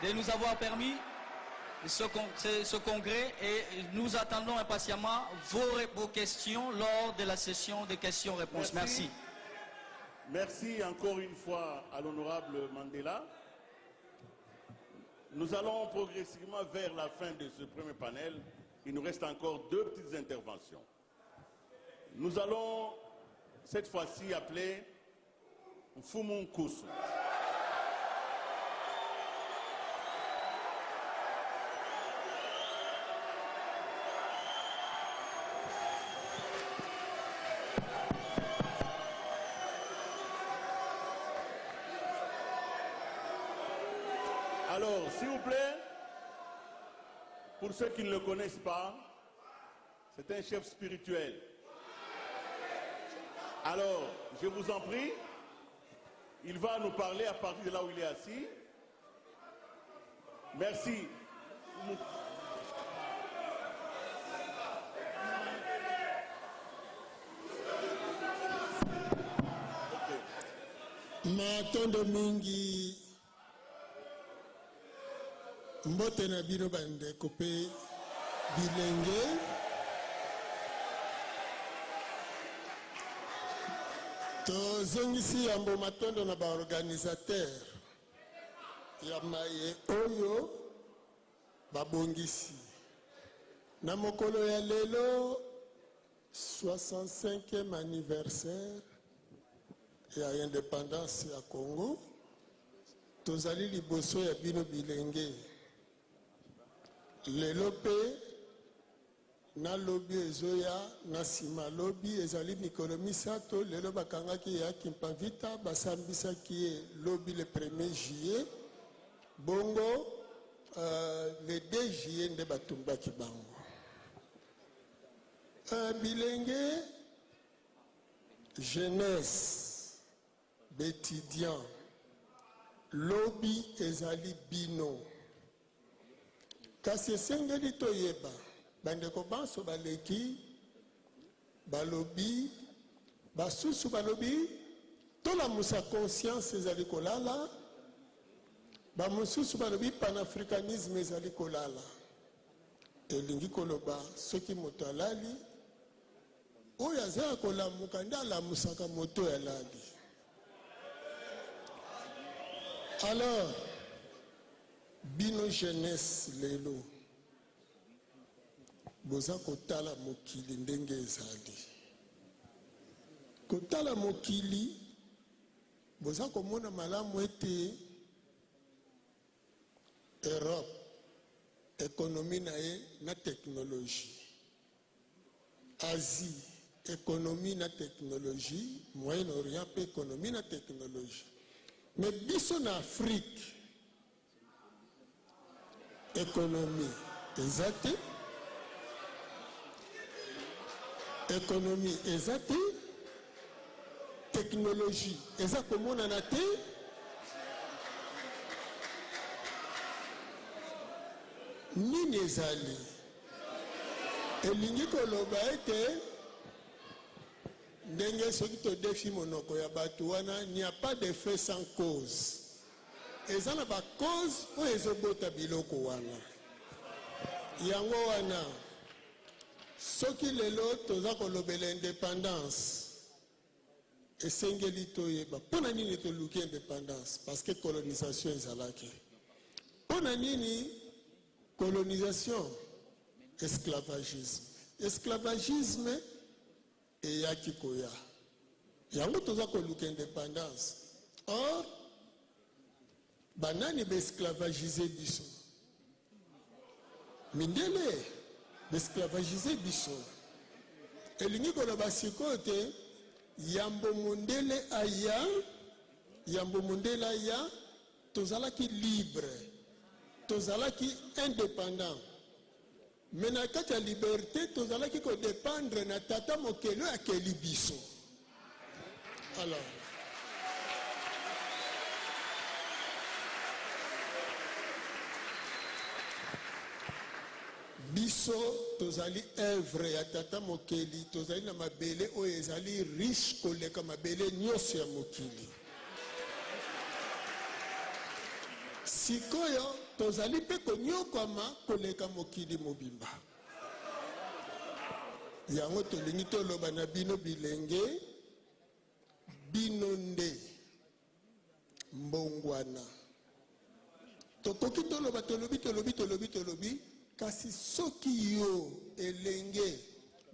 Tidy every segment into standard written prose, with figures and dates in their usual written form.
de nous avoir permis ce congrès et nous attendons impatiemment vos questions lors de la session de questions-réponses. Merci. Merci encore une fois à l'honorable Mandela. Nous allons progressivement vers la fin de ce premier panel. Il nous reste encore 2 petites interventions. Nous allons cette fois-ci appeler Mfumu Nkusu. Alors, s'il vous plaît, pour ceux qui ne le connaissent pas, c'est un chef spirituel. Alors, je vous en prie, il va nous parler à partir de là où il est assis. Merci. Matondo mingi mbote na bino bande kopé bilenge tozongisi yambo matondo na ba organisateur ya maye oyo babongisi na mokolo ya lelo 65e anniversaire ya indépendance ya Congo tozali liboso ya bino bilenge lelo pe na lobi ezoya na sima lobi ezali mikolo misato lelo bakangaki ya Kimpavita basambisaki ye lobi le 1er juillet bongo le 2 juillet nde batumbaki bango bilenge jeunesse d'étudiants lobi ezali bino kasi esengeli toyeba bandeko banso baleki balobi basusu balobi tolamusa conscience ezali kolala bamosusu balobi panafricanisme ezali kolala elingi koloba soki moto alali oyo azala kolamuka nde alamusaka moto alali. Alors bino jeunesse lelo boza kotala mokili ndenge ezali kotala mokili boza komona malamu ete Europe économie na ye na technologie Asie économie na technologie Moyen-Orient pe économie na technologie mais biso na Afrique économie ezate économie ezate technologie eza komonana te nini ezali elingi koloba ete ndenge soki todefi monoko ya bato wana n'y a pas de fait sans cause eza na ba cause oyo ezobota biloko wana yango wana soki lelo toza kolobela indépendance esengeli toyeba mpona nini toluki indépendance parce que colonisation ezalaki mpona nini colonisation esclavagisme eyaki koya yango toza koluka indépendance or banani baesclavagize biso mindele baesclavagize biso elingi koloba sikoyo te yambo mondele aya tozalaki libre tozalaki indépendant mais na kati ya liberté tozalaki kodépendre na tata mokelo akeli biso. Alors biso tozali œuvre ya tata mokeli tozali na mabele oyo ezali riche koleka mabele nyonso ya mokili. sikoyo tozali pe konyokwama koleka mokili mobimba yango tolingi toloba na bino bilenge bino nde mbongwana tokoki toloba tolobi kasi soki yo elenge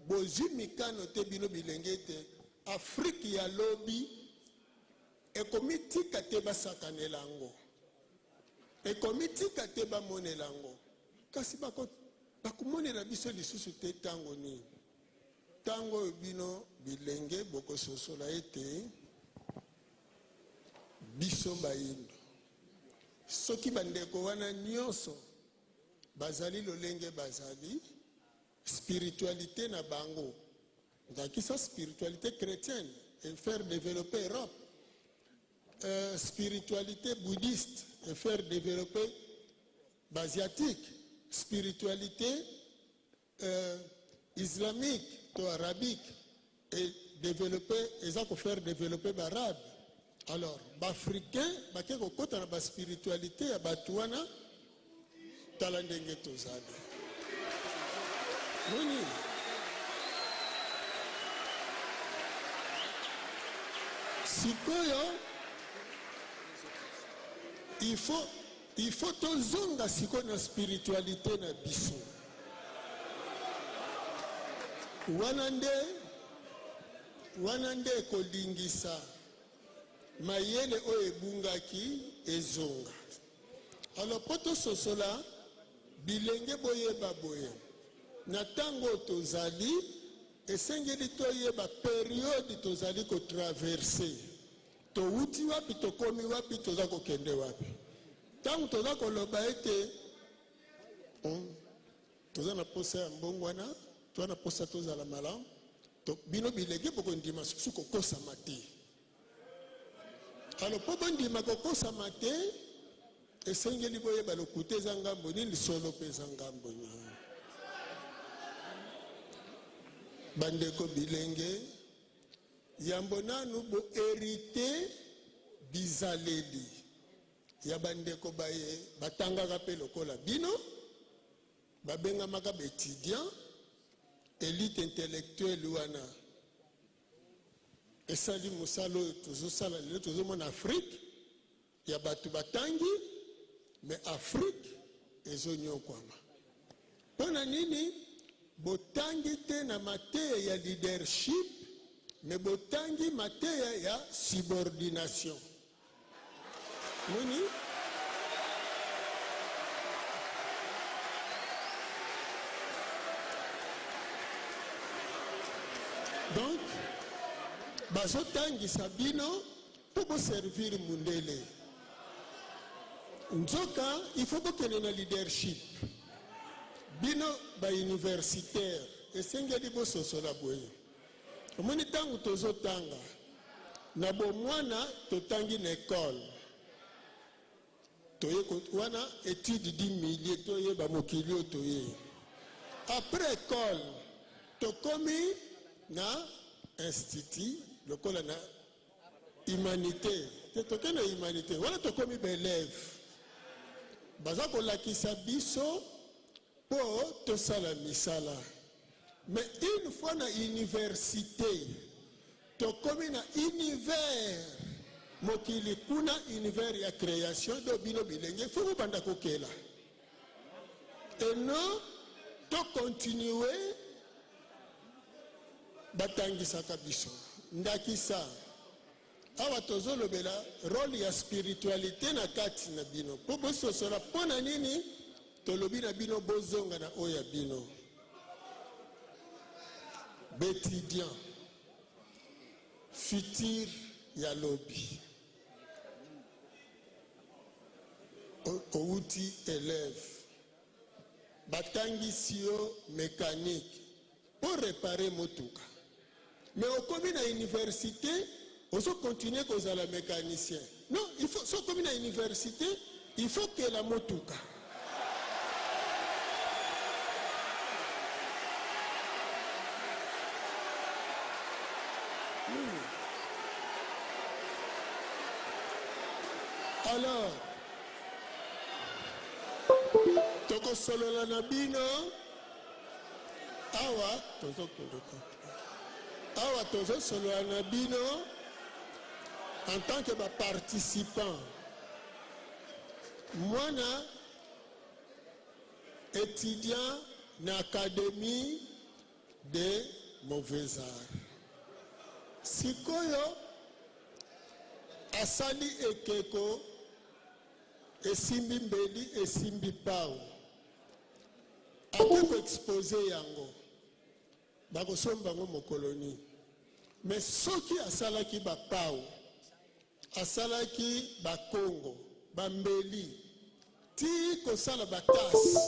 bozwi mikano te bino bilenge te Afrique ya lobi ekomitika te basakanela yango ekomitika te bamonela yango kasi bakomonela biso lisusu te ntango nini ntango oyo bino bilenge bokososola ete biso bayindo soki bandeko wana nyonso bazali lolenge bazali spiritualité na bango ndakisa spiritualité chrétienne et faire développer Europe spiritualité bouddhiste et faire développer l'asiatique, spiritualité islamique ou arabique et développer, et ça pour faire développer l'arabe. Alors, les Africains, ils ont la spiritualité, ils ont talandenge tozali. Oui. Sikoyo, il faut tozonga sikoyo na spiritualité na biso. Wanande kolingisa mayele oyo ebungaki ezonga. Alors poto sosola bilenge boyeba boye na tango tozali esengeli toyeba période tozali ko traverser touti wapi tokomi wapi toza kokende wapi tango toza koloba ete toza na posa ya mbongwana toza na posa tozala malamu bino bilenge bokondima susu kokosama te alors po bondima kokosama te esengeli boyeba lokute eza ngambo nini solo mpe eza ngambo nini bandeko bilenge yambo nanu bo hérité bizaleli ya bandeko baye batangaka pe lokola bino babengamaka baétudiant élite intellectuelle wana esali mosala oyo tozosala lelo tozomona afrique ya bato batangi mais afrique ezonyokwama mpona nini botangi te na mateya ya leadership mais botangi mateya ya subordination moni donc bazotangisa bino mpo boservir mundele nzoka il faut bokende na leadership bino bauniversitaire esengeli bososola boye omoni ntango tozotanga na bomwana totangi na ekole toye wana étude du milieu toyeba mokili oyo toye après ekole tokomi na institut lokola na humanité te tokende na humanité wana tokomi baélève baza kolakisa biso po tosala misala mais une fois na université tokomi na univers mokili kuna univers ya création do bino bilenge fo bobanda kokela et non to continuer batangisaka biso ndakisa awa tozolobela rôle ya spiritualité na kati na bino po bososola mpona nini tolobi na bino bozonga na oyo ya bino bétudiant futur ya lobi outi élève batangisi yo mécanique pour réparer motuka mais okomi na université ozo continuer kozala mécanicien non il faut so komi na université il faut que la motuka tozosolola na bino awa tozokoloka awa tozosolola na bino en tant que participant mwana étudiant na académie de mauvais arts sikoyo asali ekeko esimbi mbeli esimbi pau ake koexpose yango bakosomba bango mokoloni me soki asalaki bapau asalaki bakongo bambeli ti kosala batase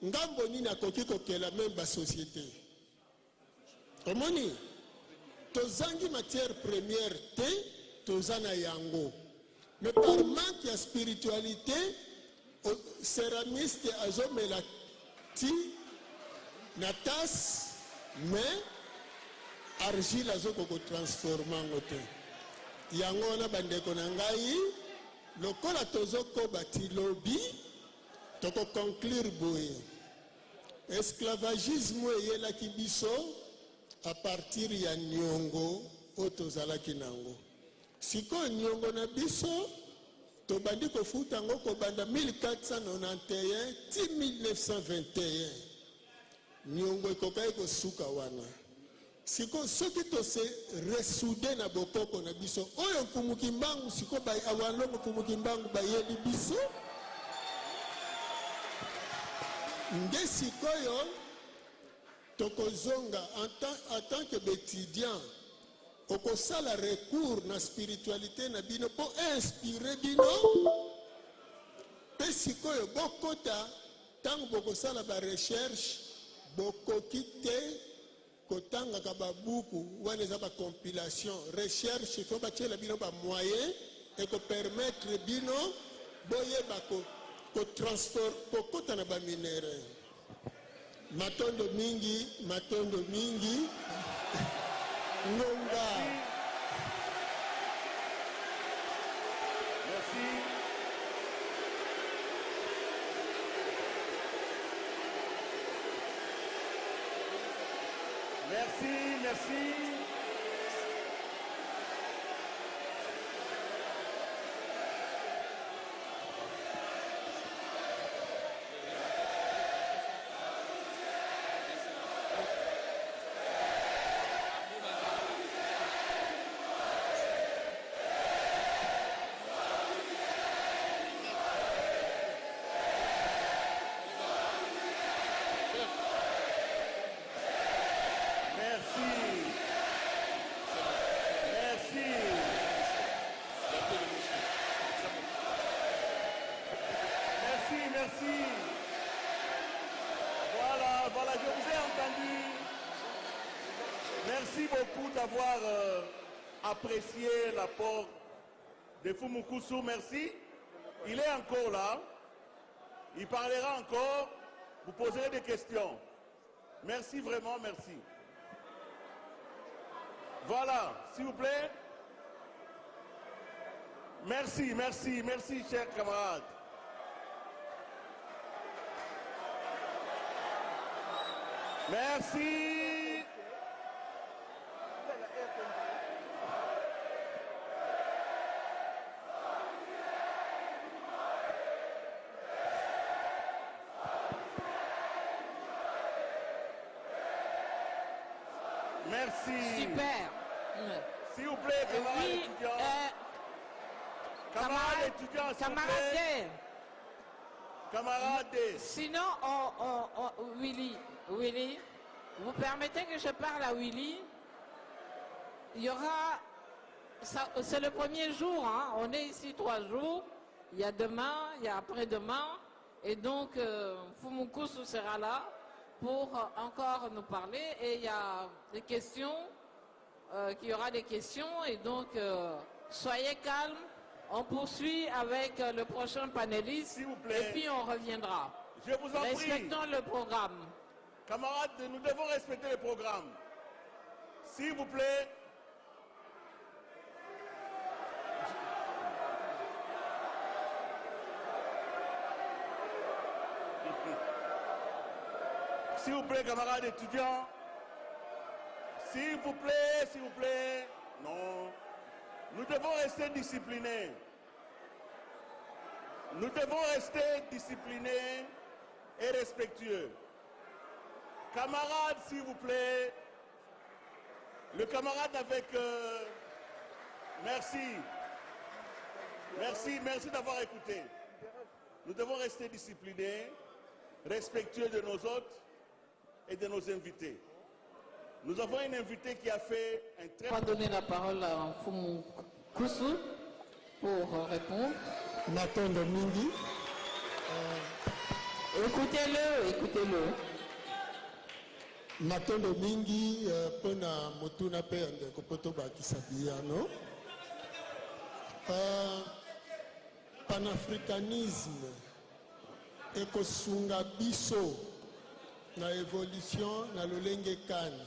ngambo nini akoki kokela meme basosiété omoni tozangi matière première te toza na yango mais par manque ya spiritualité céramiste azomela ti na tasse mais argile azokoko transforma yango te yango wana bandeko na ngai lokola tozokoba ti lobi tokoconclure boye esclavagisme eyelaki biso à partir ya niongo oyo tozalaki nango sikoyo niongo na biso tobandi kofuta yango kobanda 1491 ti 1921 niongo ekokaki kosuka wana sikoyo soki tose resoude na bokoko na biso oyo mfumuki mbangu sikoyo awalongo mfumuki mbangu bayeli biso nde sikoyo tokozonga en tant que étudiant okosala recours na spiritualité na bino po inspire bino pe sikoyo bokota ntango bokosala barecherche bokoki te kotangaka babuku wana eza bacompilation recherche fo batiela bino bamoyen ekopermettre bino boyeba kokota na baminere matondo mingi ngonga merci. Voilà, je vous ai entendu. Merci beaucoup d'avoir apprécié l'apport de Fumukusu. Merci. Il est encore là. Il parlera encore. Vous poserez des questions. Merci vraiment, merci. Voilà, s'il vous plaît. Merci, chers camarades. Merci. Merci. Super. S'il vous plaît, camarades étudiants. Camarades étudiants, s'il vous plaît. Camarades. Sinon, Willy, vous permettez que je parle à Willy? Il y aura... C'est le premier jour, hein? On est ici 3 jours. Il y a demain, il y a après-demain. Et donc, Fumukusu sera là pour encore nous parler. Et il y a des questions, qu'il y aura des questions. Et donc, soyez calmes. On poursuit avec le prochain panéliste. S'il vous plaît. Et puis on reviendra. Je vous en prie. Respectons le programme. Camarades, nous devons respecter le programme. S'il vous plaît. S'il vous plaît, camarades étudiants. S'il vous plaît. Non. Nous devons rester disciplinés. Nous devons rester disciplinés et respectueux. Camarades, s'il vous plaît. Le camarade avec... Merci d'avoir écouté. Nous devons rester disciplinés, respectueux de nos hôtes et de nos invités. Nous avons un invité qui a fait un très... On va donner la parole à Mfumu Kusu pour répondre. Nathan Domingi. Écoutez-le. Nathan Domingi, pona motuna pe ande kopoto bakisa biyano. Panafricanisme ekosunga biso na évolution na lolenge kani.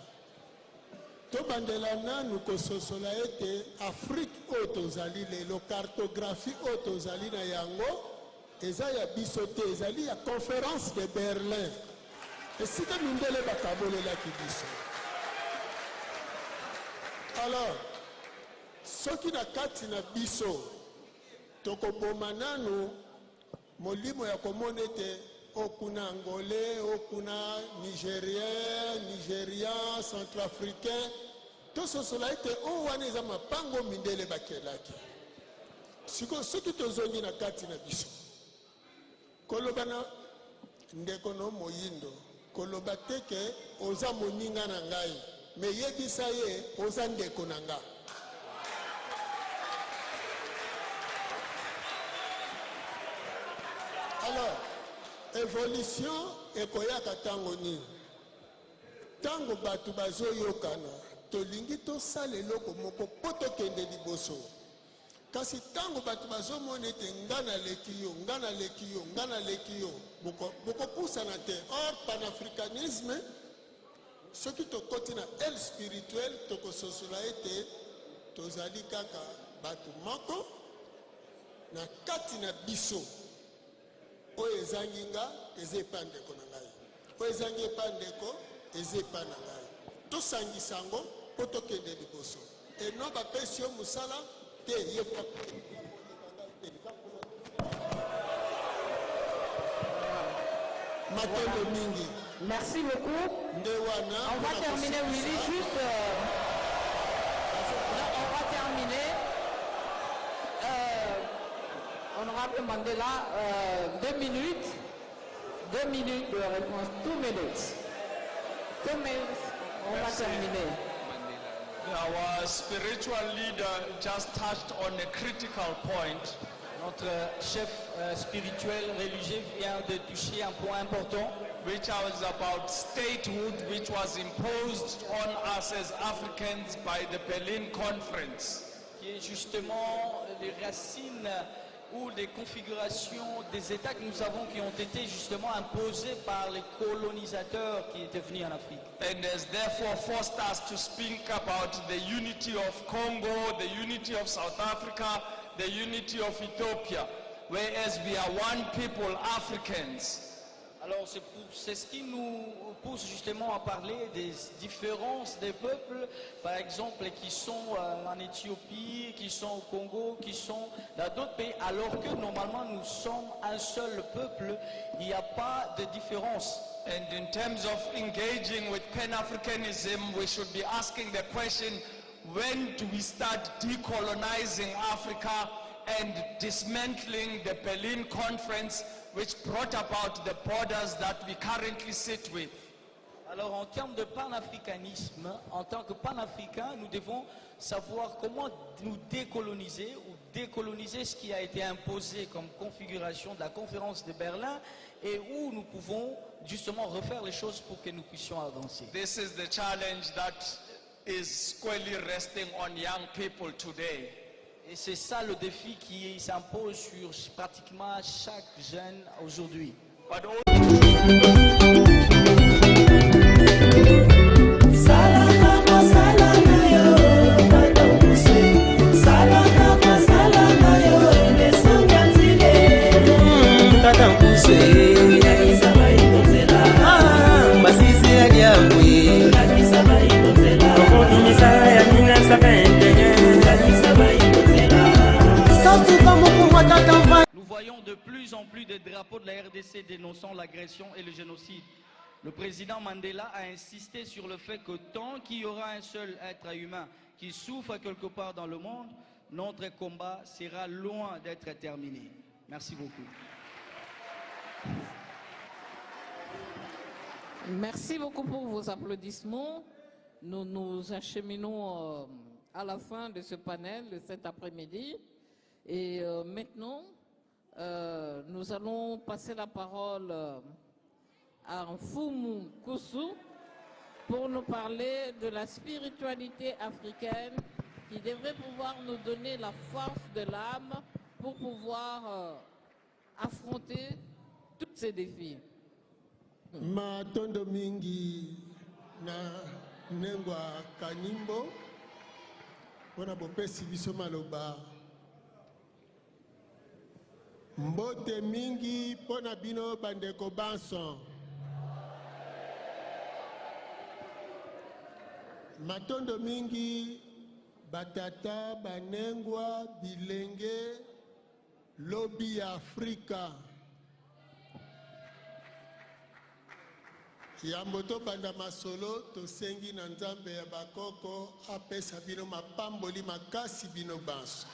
To bandela nanu kososola ete Afrique otozali lelo cartographie otozali na yango eza ya biso te ezali ya conférence de Berlin. Esika mindele bakabolela ki biso. Alors soki na kati na biso tokoboma nanu molimo ya komona ete okuna angolais, okuna nigérien, centrafricain, tout cela ete o wana eza mapango mindele bakelaki. Siko soki tozongi na kati na biso koloba na ndeko no moyindo koloba teke oza moninga na ngai me yebisa ye oza ndeko na nga. Alors, évolution ekoyaka tango nini? Tango batu bazoyokana, tolingi tosala eloko moko po tokende liboso. Kasi tango batu bazomona ete nga naleki yo, bokopusana te. Or, panafricanisme, soki tokoti na aile spirituelle, tokososola ete tozali kaka batu moko na kati na biso. Oyo ezangi nga eza epa ndeko na ngai, oyo ezangi epa ndeko eza epa na ngai. Tosangisa yango po tokende liboso eno bapesi yo mosala te ye matondo mingi. Merci beaucoup. Ndewana, on va terminer, Willy, juste... on va terminer. Honorable Mandela, 2 minutes. 2 minutes de réponse. 2 minutes. 2 minutes. On va terminer. Our spiritual leader just touched on a critical point. Notre chef spirituel religieux vient de toucher un point important, which was about statehood, which was imposed on us as Africans by the Berlin Conference. Qui est justement les racines ou les configurations des États que nous avons qui ont été justement imposés par les colonisateurs qui étaient venus en Afrique. And has therefore forced us to speak about the unity of Congo, the unity of South Africa, the unity of Ethiopia, whereas we are one people, Africans. Alors c'est ce qui nous pousse justement à parler des différences des peuples, par exemple, qui sont en Éthiopie, qui sont au Congo, qui sont dans d'autres pays, alors que normalement nous sommes un seul peuple, il n'y a pas de différence. And in terms of engaging with Pan-Africanism, we should be asking the question, when do we start decolonizing Africa and dismantling the Berlin Conference, which brought about the borders that we currently sit with? Alors en termes de panafricanisme, en tant que panafricains, nous devons savoir comment nous décoloniser ou décoloniser ce qui a été imposé comme configuration de la conférence de Berlin et où nous pouvons justement refaire les choses pour que nous puissions avancer. This is the challenge that is squarely resting on young people today. Et c'est ça le défi qui s'impose sur pratiquement chaque jeune aujourd'hui. Tata dénonçant l'agression et le génocide. Le président Mandela a insisté sur le fait que tant qu'il y aura un seul être humain qui souffre quelque part dans le monde, notre combat sera loin d'être terminé. Merci beaucoup. Merci beaucoup pour vos applaudissements. Nous nous acheminons à la fin de ce panel de cet après-midi. Et maintenant, nous allons passer la parole à Mfumu Kusu pour nous parler de la spiritualité africaine qui devrait pouvoir nous donner la force de l'âme pour pouvoir affronter tous ces défis. Matondo mingi na nengwa kanimbo wana bopesi biso maloba mbote mingi pona bino bandeko banso matondo mingi batata banengwa bilenge lobi ya Afrika yambo to banda masolo tosengi na nzambe ya bakoko apesa bino mapamboli makasi bino banso.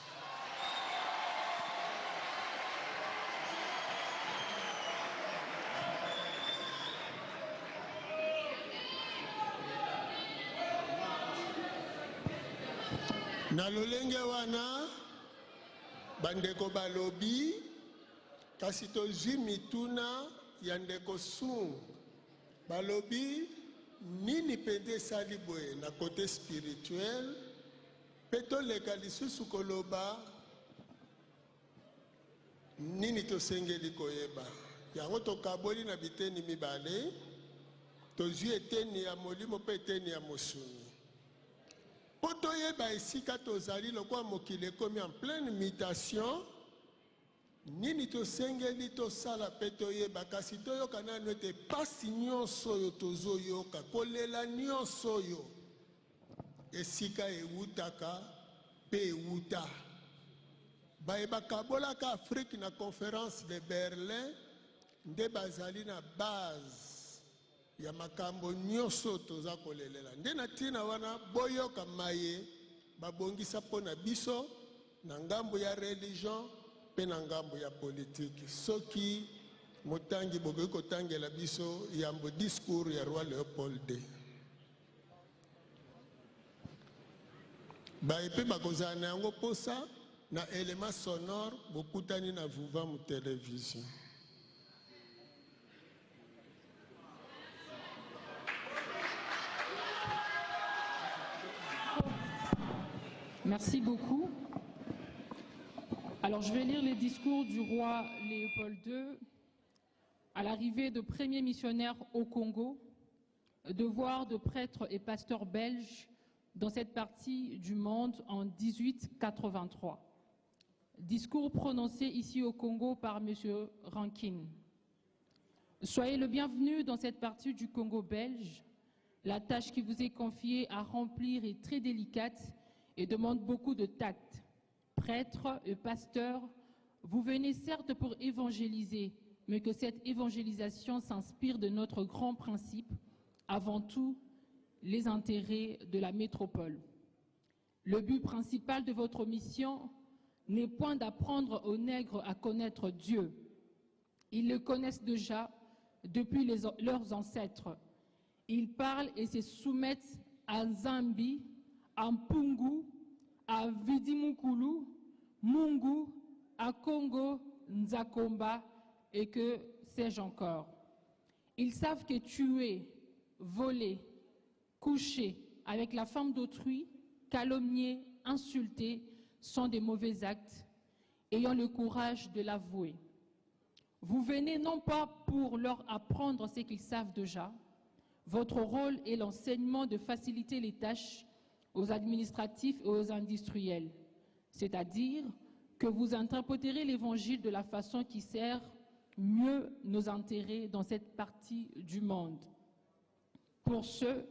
Na lolenge wana bandeko balobi kasi tozwi mituna ya ndeko Sungu balobi nini pende esali boye na kote spirituel pe toleka lisusu koloba nini tosengeli koyeba yango tokaboli na biteni mibale tozwi eteni ya molimo pe eteni ya mosuni po toyeba esika tozali lokola mokili ekomi en pleine mutation nini tosengeli tosala pe toyeba kasi toyoka nano ete pasi nyonso oyo tozoyoka kolela nyonso oyo esika ewutaka pe ewuta bayebaka bolaka Afrique na conférence de Berlin nde bazali na base ya makambo nyonso toza kolelela nde na ntina wana boyoka maye babongisa mpo na biso na ngambo ya religion pe na ngambo ya politique soki motangi bokoki kotangela biso yambo discours ya roi Léopold II baye mpe bakozala na yango posa na élément sonore bokutani na Vuvamu télévision. Merci beaucoup. Alors, je vais lire les discours du roi Léopold II à l'arrivée de premiers missionnaires au Congo, devoir de prêtres et pasteurs belges dans cette partie du monde en 1883. Discours prononcé ici au Congo par M. Rankin. Soyez le bienvenu dans cette partie du Congo belge. La tâche qui vous est confiée à remplir est très délicate et demande beaucoup de tact. Prêtres et pasteurs, vous venez certes pour évangéliser, mais que cette évangélisation s'inspire de notre grand principe, avant tout, les intérêts de la métropole. Le but principal de votre mission n'est point d'apprendre aux nègres à connaître Dieu. Ils le connaissent déjà depuis leurs ancêtres. Ils parlent et se soumettent à Zambi, à Mpungu, à Vidimukulu, Mungu, à Congo, Nzakomba et que sais-je encore. Ils savent que tuer, voler, coucher avec la femme d'autrui, calomnier, insulter sont des mauvais actes, ayant le courage de l'avouer. Vous venez non pas pour leur apprendre ce qu'ils savent déjà. Votre rôle est l'enseignement de faciliter les tâches aux administratifs et aux industriels, c'est-à-dire que vous interpréterez l'Évangile de la façon qui sert mieux nos intérêts dans cette partie du monde. Pour ce,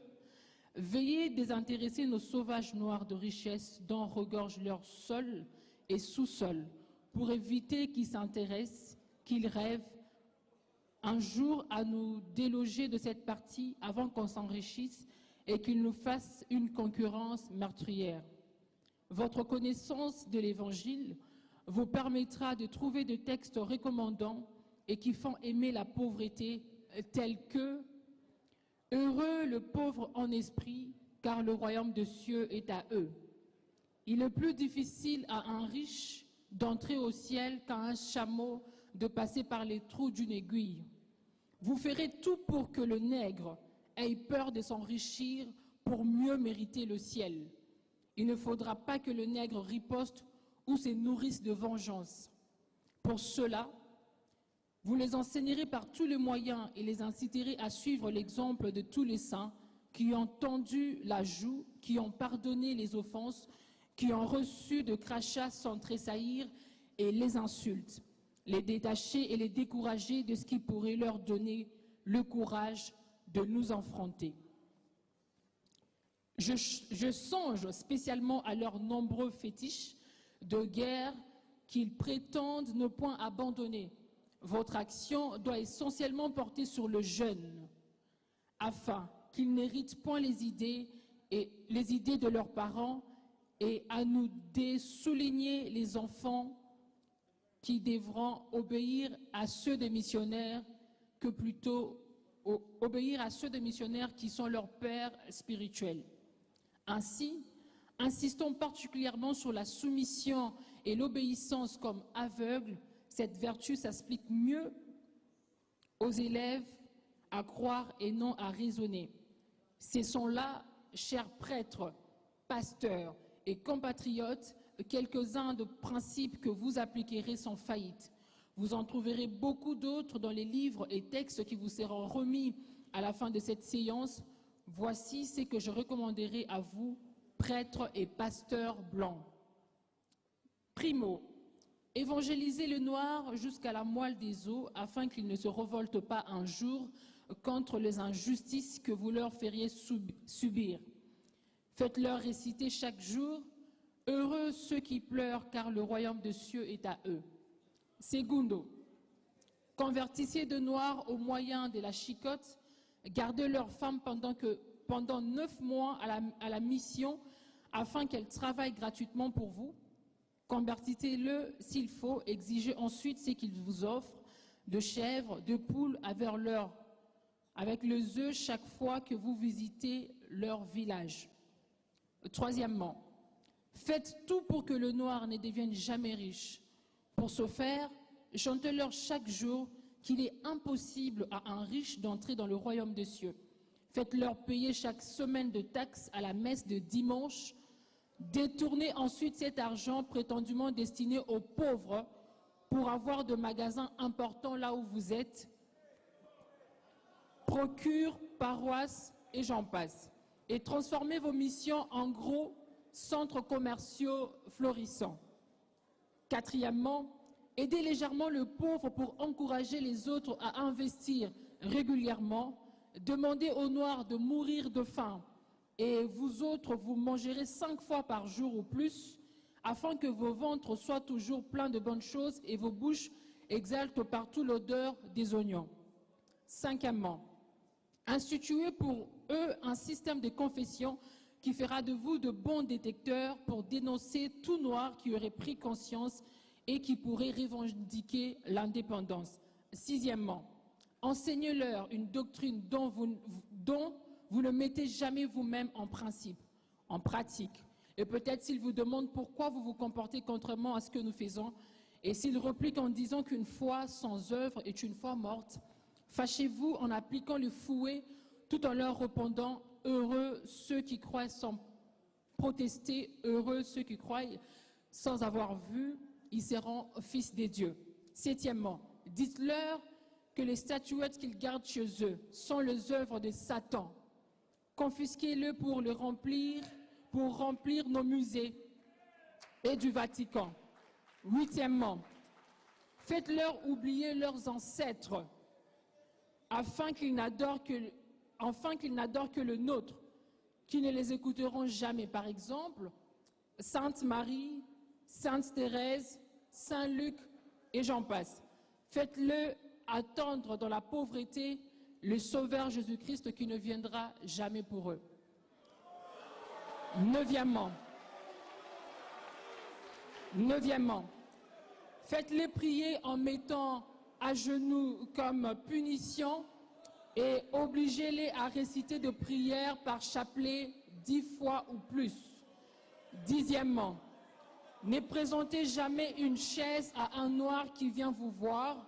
veillez désintéresser nos sauvages noirs de richesse dont regorgent leur sol et sous-sol, pour éviter qu'ils s'intéressent, qu'ils rêvent un jour à nous déloger de cette partie avant qu'on s'enrichisse et qu'il nous fasse une concurrence meurtrière. Votre connaissance de l'Évangile vous permettra de trouver des textes recommandants et qui font aimer la pauvreté, tels que « Heureux le pauvre en esprit, car le royaume des cieux est à eux. Il est plus difficile à un riche d'entrer au ciel qu'à un chameau de passer par les trous d'une aiguille. Vous ferez tout pour que le nègre ait peur de s'enrichir pour mieux mériter le ciel. Il ne faudra pas que le nègre riposte ou se nourrisse de vengeance. Pour cela, vous les enseignerez par tous les moyens et les inciterez à suivre l'exemple de tous les saints qui ont tendu la joue, qui ont pardonné les offenses, qui ont reçu de crachats sans tressaillir et les insultes, les détacher et les décourager de ce qui pourrait leur donner le courage de nous affronter. Je songe spécialement à leurs nombreux fétiches de guerre qu'ils prétendent ne point abandonner. Votre action doit essentiellement porter sur le jeune, afin qu'ils n'héritent point les idées de leurs parents, et à nous désouligner les enfants qui devront obéir à ceux des missionnaires que plutôt obéir à ceux des missionnaires qui sont leurs pères spirituels. Ainsi, insistons particulièrement sur la soumission et l'obéissance comme aveugles. Cette vertu s'explique mieux aux élèves à croire et non à raisonner. Ce sont là, chers prêtres, pasteurs et compatriotes, quelques-uns de principes que vous appliquerez sans faillite. Vous en trouverez beaucoup d'autres dans les livres et textes qui vous seront remis à la fin de cette séance. Voici ce que je recommanderai à vous, prêtres et pasteurs blancs. Primo, évangélisez le noir jusqu'à la moelle des os afin qu'ils ne se révoltent pas un jour contre les injustices que vous leur feriez subir. Faites-leur réciter chaque jour « Heureux ceux qui pleurent, car le royaume des cieux est à eux ». Segundo, convertissez de noirs au moyen de la chicotte, gardez leurs femmes pendant 9 mois à la mission afin qu'elles travaillent gratuitement pour vous. Convertissez-le s'il faut, exigez ensuite ce qu'ils vous offrent, de chèvres, de poules avec les œufs chaque fois que vous visitez leur village. Troisièmement, faites tout pour que le noir ne devienne jamais riche. Pour ce faire, chantez-leur chaque jour qu'il est impossible à un riche d'entrer dans le royaume des cieux. Faites-leur payer chaque semaine de taxes à la messe de dimanche. Détournez ensuite cet argent prétendument destiné aux pauvres pour avoir de magasins importants là où vous êtes. Procure, paroisse et j'en passe. Et transformez vos missions en gros centres commerciaux florissants. Quatrièmement, aidez légèrement le pauvre pour encourager les autres à investir régulièrement. Demandez aux Noirs de mourir de faim et vous autres, vous mangerez 5 fois par jour ou plus afin que vos ventres soient toujours pleins de bonnes choses et vos bouches exhalent partout l'odeur des oignons. Cinquièmement, instituez pour eux un système de confession qui fera de vous de bons détecteurs pour dénoncer tout noir qui aurait pris conscience et qui pourrait revendiquer l'indépendance. Sixièmement, enseignez-leur une doctrine dont vous ne mettez jamais vous-même en pratique. Et peut-être s'ils vous demandent pourquoi vous vous comportez contrairement à ce que nous faisons, et s'ils repliquent en disant qu'une foi sans œuvre est une foi morte, fâchez-vous en appliquant le fouet tout en leur répondant « Heureux ceux qui croient sans protester, heureux ceux qui croient sans avoir vu, ils seront fils des dieux. » Septièmement, dites-leur que les statuettes qu'ils gardent chez eux sont les œuvres de Satan. Confisquez-le pour remplir nos musées et du Vatican. Huitièmement, faites-leur oublier leurs ancêtres afin qu'ils n'adorent que le nôtre, qui ne les écouteront jamais. Par exemple, Sainte Marie, Sainte Thérèse, Saint Luc et j'en passe. Faites-le attendre dans la pauvreté le Sauveur Jésus-Christ qui ne viendra jamais pour eux. Neuvièmement, faites-les prier en mettant à genoux comme punition et obligez-les à réciter de prières par chapelet 10 fois ou plus. 10e, ne présentez jamais une chaise à un noir qui vient vous voir.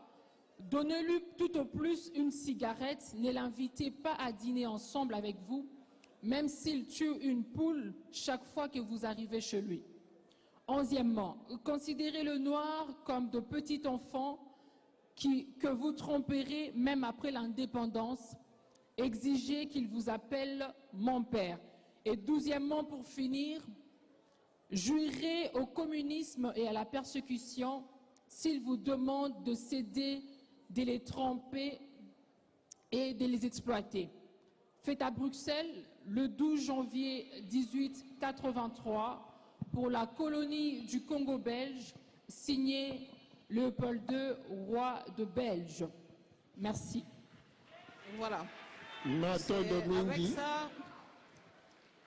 Donnez-lui tout au plus une cigarette. Ne l'invitez pas à dîner ensemble avec vous, même s'il tue une poule chaque fois que vous arrivez chez lui. 11e, considérez le noir comme de petits enfants que vous tromperez même après l'indépendance. Exigez qu'il vous appelle mon père. Et 12e, pour finir, jurez au communisme et à la persécution s'ils vous demandent de céder, de les tromper et de les exploiter. Fait à Bruxelles le 12 janvier 1883 pour la colonie du Congo belge, signé Léopold II, roi de Belge. Merci. Voilà. Matondo Avec mingi, ça,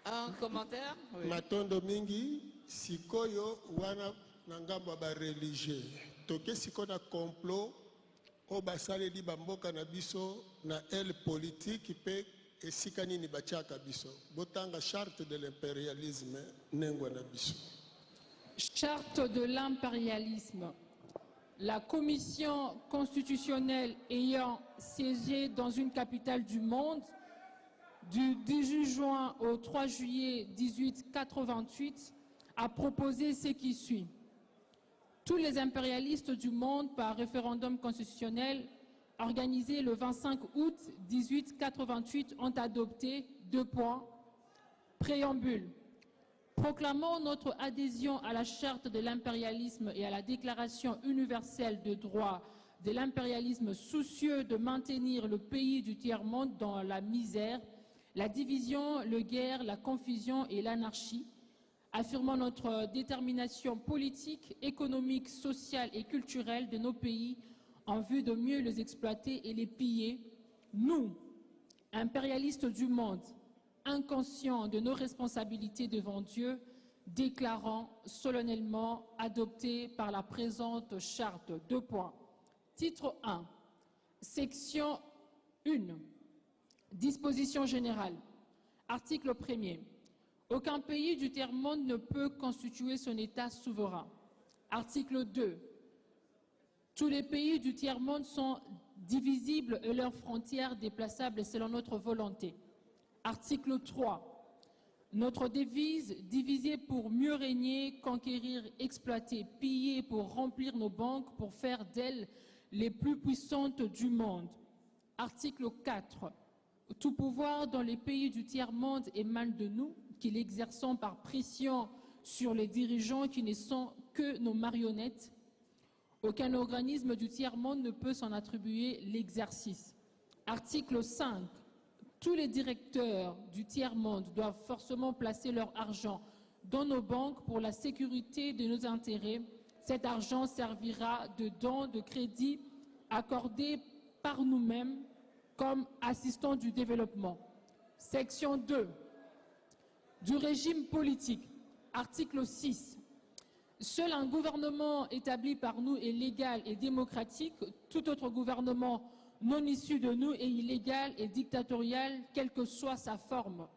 un commentaire? Oui. matondo mingi, sikoyo wana nangamba ba religieux. Toke siko na complot o basaleli bamboka na biso na aile politique pe esika nini batiaka biso. Botanga charte de l'impérialisme nengwa na biso. Charte de l'impérialisme. La commission constitutionnelle ayant siégé dans une capitale du monde du 18 juin au 3 juillet 1888 a proposé ce qui suit. Tous les impérialistes du monde par référendum constitutionnel organisé le 25 août 1888 ont adopté 2 points. Préambule. Proclamons notre adhésion à la charte de l'impérialisme et à la déclaration universelle de droit de l'impérialisme soucieux de maintenir le pays du tiers-monde dans la misère, la division, la guerre, la confusion et l'anarchie. Affirmons notre détermination politique, économique, sociale et culturelle de nos pays en vue de mieux les exploiter et les piller. Nous, impérialistes du monde, inconscients de nos responsabilités devant Dieu, déclarant solennellement adopté par la présente charte. 2 points. Titre 1. Section 1. Disposition générale. Article 1er. Aucun pays du tiers-monde ne peut constituer son État souverain. Article 2. Tous les pays du tiers-monde sont divisibles et leurs frontières déplaçables selon notre volonté. Article 3. Notre devise, diviser pour mieux régner, conquérir, exploiter, piller pour remplir nos banques, pour faire d'elles les plus puissantes du monde. Article 4. Tout pouvoir dans les pays du tiers-monde émane de nous, qui l'exerçons par pression sur les dirigeants qui ne sont que nos marionnettes. Aucun organisme du tiers-monde ne peut s'en attribuer l'exercice. Article 5. Tous les directeurs du tiers-monde doivent forcément placer leur argent dans nos banques pour la sécurité de nos intérêts. Cet argent servira de dons de crédit accordés par nous-mêmes comme assistants du développement. Section 2. Du régime politique. Article 6. Seul un gouvernement établi par nous est légal et démocratique. Tout autre gouvernement non issu de nous est illégal et dictatorial, quelle que soit sa forme.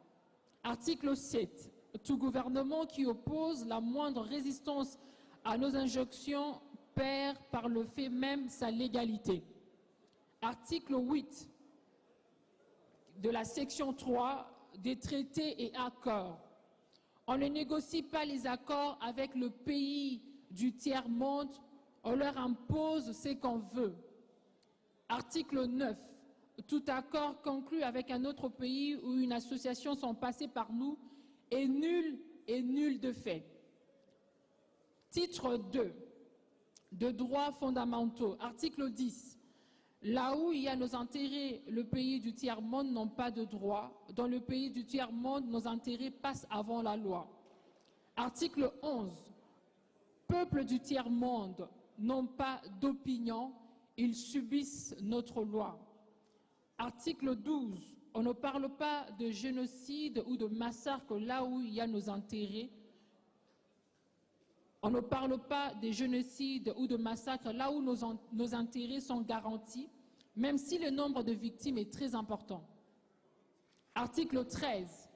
Article 7. Tout gouvernement qui oppose la moindre résistance à nos injonctions perd par le fait même sa légalité. Article 8 de la section 3 des traités et accords. On ne négocie pas les accords avec le pays du tiers-monde, on leur impose ce qu'on veut. Article 9. Tout accord conclu avec un autre pays ou une association sans passer par nous est nul de fait. Titre 2. De droits fondamentaux. Article 10. Là où il y a nos intérêts, le pays du tiers-monde n'a pas de droit. Dans le pays du tiers-monde, nos intérêts passent avant la loi. Article 11. Peuples du tiers-monde n'ont pas d'opinion ils subissent notre loi. Article 12, on ne parle pas de génocide ou de massacre là où il y a nos intérêts. On ne parle pas de génocide ou de massacre là où nos intérêts sont garantis, même si le nombre de victimes est très important. Article 13.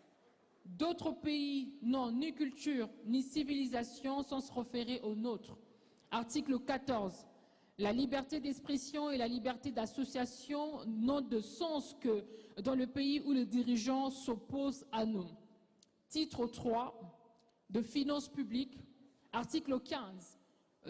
D'autres pays n'ont ni culture ni civilisation sans se référer aux nôtres. Article 14. La liberté d'expression et la liberté d'association n'ont de sens que dans le pays où les dirigeants s'opposent à nous. Titre 3 de finances publiques. Article 15.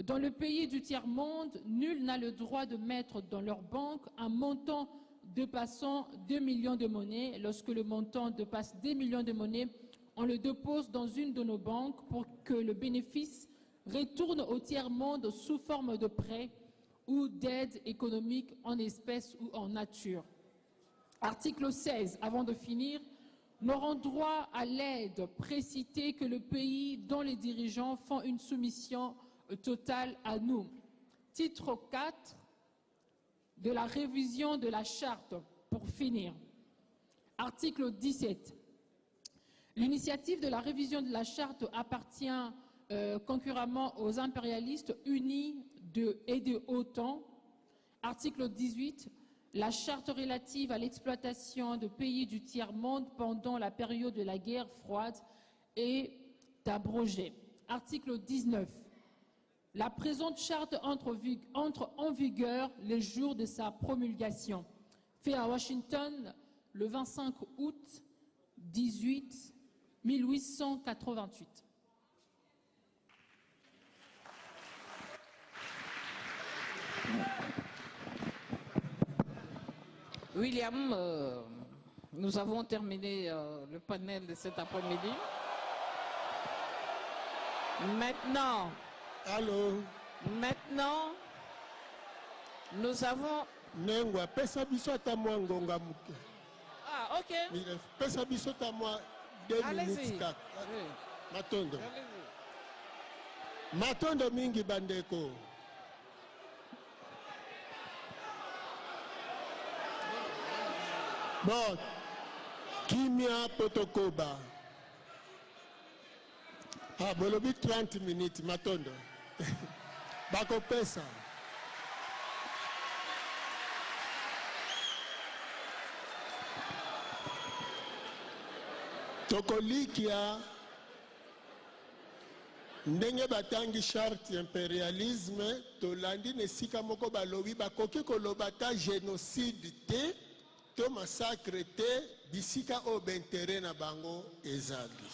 Dans le pays du tiers-monde, nul n'a le droit de mettre dans leur banque un montant dépassant 2 millions de monnaies. Lorsque le montant dépasse 2 millions de monnaies, on le dépose dans une de nos banques pour que le bénéfice retourne au tiers-monde sous forme de prêt ou d'aide économique en espèces ou en nature. Article 16, avant de finir, n'auront droit à l'aide précitée que le pays dont les dirigeants font une soumission totale à nous. Titre 4 de la révision de la charte, pour finir. Article 17. L'initiative de la révision de la charte appartient concurremment aux impérialistes unis et de OTAN. Article 18. La charte relative à l'exploitation de pays du tiers-monde pendant la période de la guerre froide est abrogée. Article 19. La présente charte entre en vigueur le jour de sa promulgation. Fait à Washington le 25 août 1888. William, nous avons terminé le panel de cet après-midi. Maintenant, nous avons... Nengwa, pesa biso ata mwa ngonga muke. Ah, ok. Pesa biso ata mwa 2 minutes kaka. Matondo. Matondo mingi bandeko. Bon, kimia potokoba. Ah, bolobi 30 minutes, matondo. Bako pesa. Tokolikia ndenge batangi charte impérialisme tolandi nesika moko balobi bakoki koloba ta génocide te to massacre te bisika o bentere na bango ezali.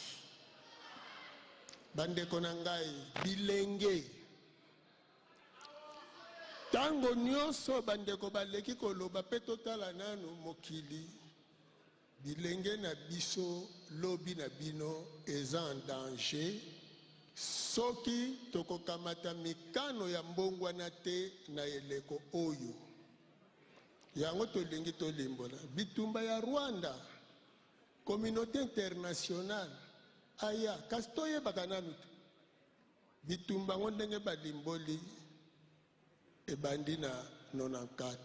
Bandeko na ngai bilenge tango nyonso bandeko baleki koloba pe totala nanu mokili bilenge na biso lobi na bino eza en danger soki tokokamata mikano ya mbongwana te na eleko oyo yango tolingi tolimbola bitumba ya Rwanda communauté internationale aya kasi toyebaka nanu te bitumba ngo ndenge balimboli ebandi na 94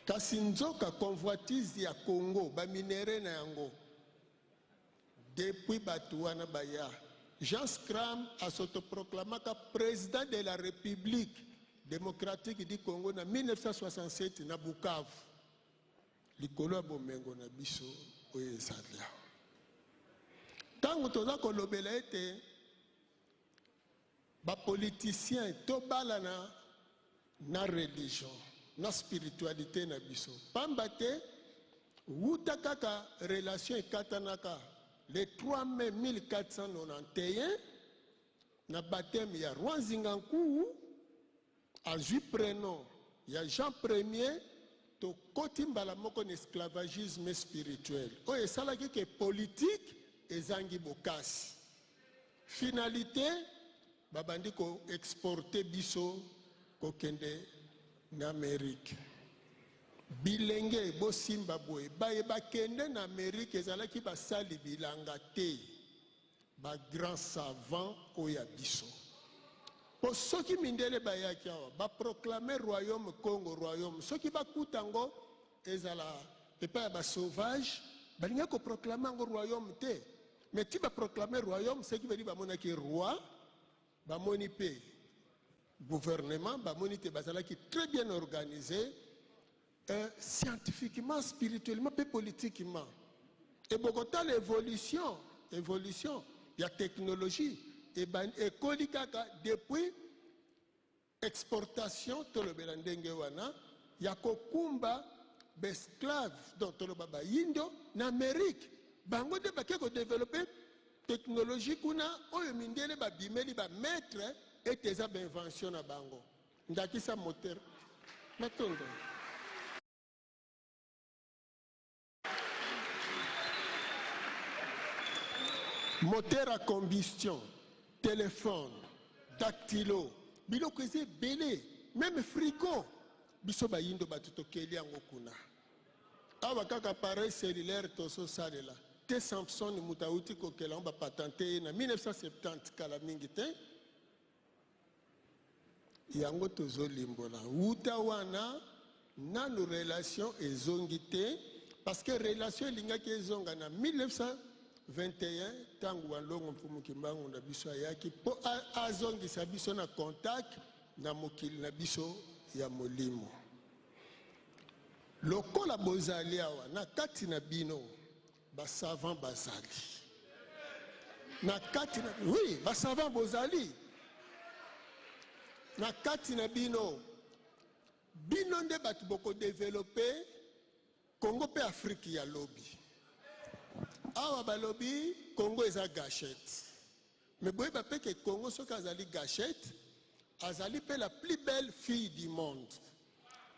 kasi nzoka convoitise ya Congo baminere na yango depuis bato wana baya Jean Scram asotoproclamaka président de la République démocratique du Congo na 1967 na Bukavu likolo ya bomengo na biso oyo ezali awa ntango toza kolobela ete bapoliticien tobalana na religion na spiritualité na biso pamba te wuta kaka relation ekatanaka le 3 mai 1491 na baptême ya Rwanzinganku azwi prénom ya Jean Ier tokoti mbala moko na esclavagisme spirituel oyo esalaki ke politique ezangi bokasi finalité babandi ko exporter biso kokende na Amérique bilenge bosimba boye baye bakende na Amérique ezalaki basali bilanga te ba grand savant oya biso Pour ceux qui mindele bayaki awa, ba proclamer royaume Congo royaume. Ceux qui ba kutango ezala epa ba sauvage, balinga ko proclamer ngo royaume te. Mais tu vas proclamer royaume, c'est qui veut dire ba monaki roi, ba moni pe gouvernement, ba moni te bazala qui très bien organisé, scientifiquement, spirituellement, et politiquement. Et Bogota l'évolution, il y a technologie. Et kolikaka depuis exportation tolobela ndenge wana ya kokumba besclave dont tolobaba indo na Amérique bango de bake ko développer technologie kuna oyo mindele ba bimeli ba maître et tes inventions na bango ndakisa moteur matondo moteur à combustion, téléphone, dactylo, biloko eze belé, même frigo, biso ba yindo batuto keli yango kuna. Awa kaka appareil cellulaire toso salela. Te Samsung mutauti kokela on ba patenté na 1970 kala mingi te. Yango tozo limbola. Uta wana nanu relation ezongi te parce que relation linga ke ezonga na 1921 tangu walongo mfumu kimbangu na biso ayaki po azongisa biso na contact na mokili na biso ya molimo lokola bozali awa na kati na bino ba savant bazali na kati na oui ba savant bozali na kati na bino nde batu boko développer Congo pe Afrique ya lobby awa balobi Congo eza gâchette mais boye ba peke Congo soka azali gâchette azali pe la plus belle fille du monde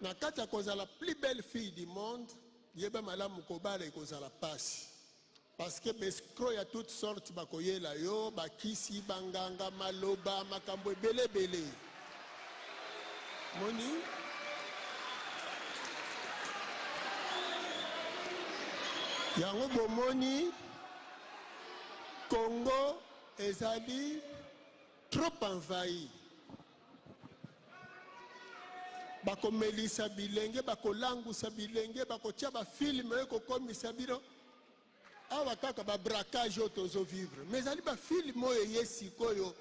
na kati ya kozala la plus belle fille du monde yeba malamu kobala ekozala pasi parce que bescro ya toutes sortes bakoyela yo bakisi banganga maloba makambo ebele moni yango bomoni Congo ezali trop envahi bakomelisa bilenge bakolangusa bilenge bakotia ba film ekokomisa bino awa kaka ba braquage otozo vivre mais ezali ba film oyo yesikoyo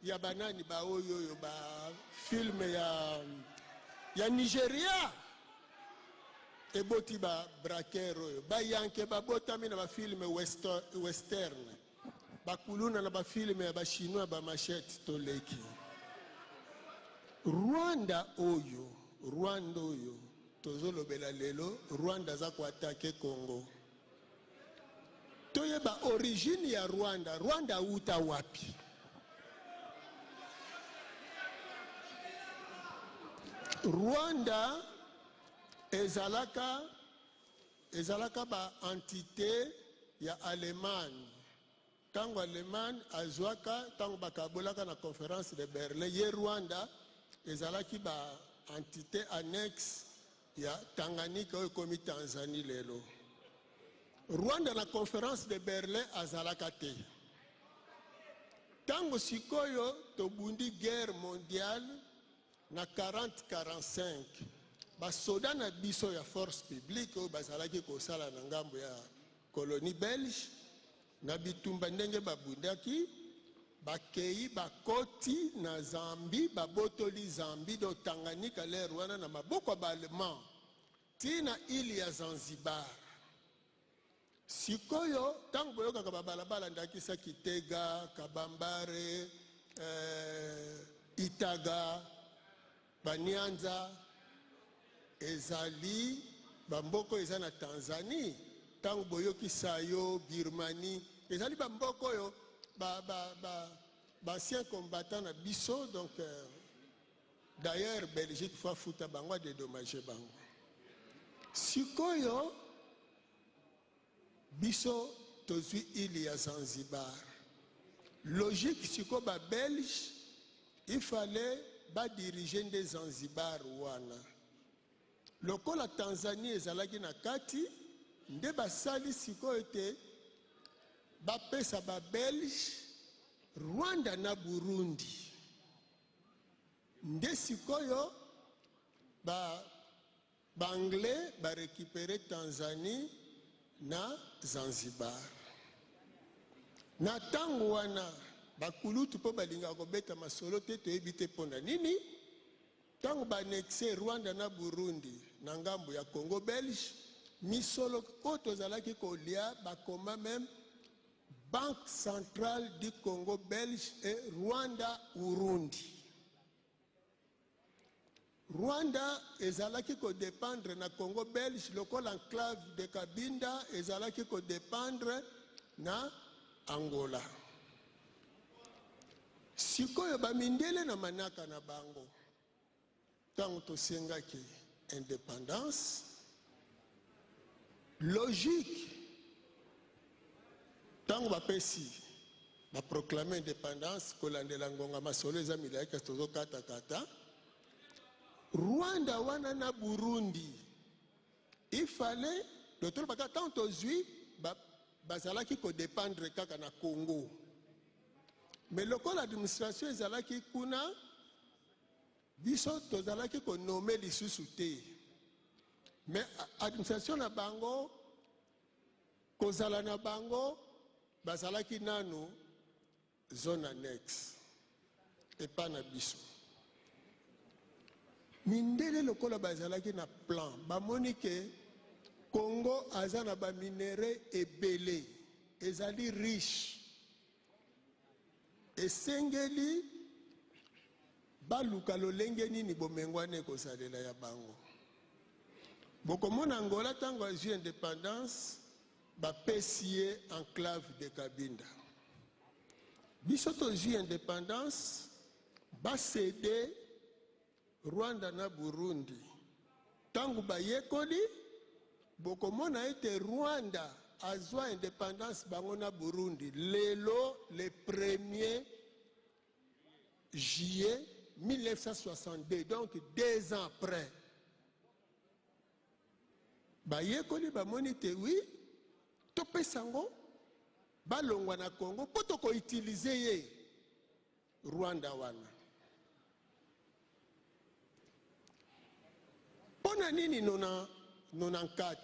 ya banani ba oyo ba film ya Nigeria eboti ba braqueur oyo ba yanke ba botami na ba film western ba kuluna na ba film ya ba chinois ba machette toleki Rwanda oyo tozolobela lelo Rwanda za kuatake Congo toyeba origine ya Rwanda uta wapi Rwanda ezalaka ba entité ya Allemagne tango Allemagne azwaka tango bakabolaka na conférence de Berlin ye Rwanda ezalaki ba entité annexe ya Tanganyika oyo komi Tanzanie lelo Rwanda na conférence de Berlin azalaka te tango sikoyo tobundi guerre mondiale na 40-45 basoda na biso ya force publique oyo bazalaki kosala na ngambo ya colonie belge na bitumba ndenge babundaki bakei bakoti na Zambie babotoli Zambie do Tanganyika le Rwanda na maboko ya Allemand tina ili ya Zanzibar sikoyo tango boyokaka babalabala ndakisa Kitega Kabambare Itaga Banyanza ezali bamboko eza na Tanzanie tango boyoki Sayo Birmanie ezali bamboko yo anciens combattants na biso donc d'ailleurs Belgique fa futa bango a dédommagé bango sikoyo biso tozwi ili ya Zanzibar logique siko ba Belge il fallait ba diriger nde Zanzibar wana lokola Tanzanie ezalaki na kati nde basali sikoyo te bapesa ba Belge Rwanda na Burundi nde sikoyo Anglais ba récupérer Tanzanie na Zanzibar. Na tango wana bakulutu po balinga kobeta masolo te toyebi te ponda nini. Tango ba annexe Rwanda na Burundi na ngambo ya Congo Belge, misolo o tozalaki kolia bakoma même Banque centrale du Congo belge et Rwanda Urundi. Rwanda ezalaki ko dépendre na Congo belge lokola enclave de Kabinda ezalaki ko dépendre na Angola. Sikoyo bamindele na manaka na bango. Tango tosengaki indépendance logique. Tango bapesi ba proclamer indépendance kolandela ngonga masolo eza milai kasi tozo kata kata. Rwanda wana na Burundi il fallait d'autres baka tant tozui bazalaki ko dépendre kaka na Congo. Mais lokola administration ezalaki kuna biso tozalaki ko nommer lisusu te. Mais administration na bango kozala na bango bazalaki nanu zone annexe et pas na biso. Mindele lokola bazalaki na plan bamoni ke Congo aza na ba minéraux ebele ezali riche esengeli baluka lolenge nini bomengwane kosalela ya bango. Bokomona Angola tango azwi indépendance bapesi ye enclave de Kabinda. Biso tozwi indépendance basede Rwanda na Burundi. Tango bayekoli bokomona ete Rwanda azwa indépendance bango na Burundi lelo le 1er juillet 1962, donc 2 ans après. Bayekoli bamoni te oui topesango balongwa na Congo po toko utiliser ye Rwanda wana. Pona nini 94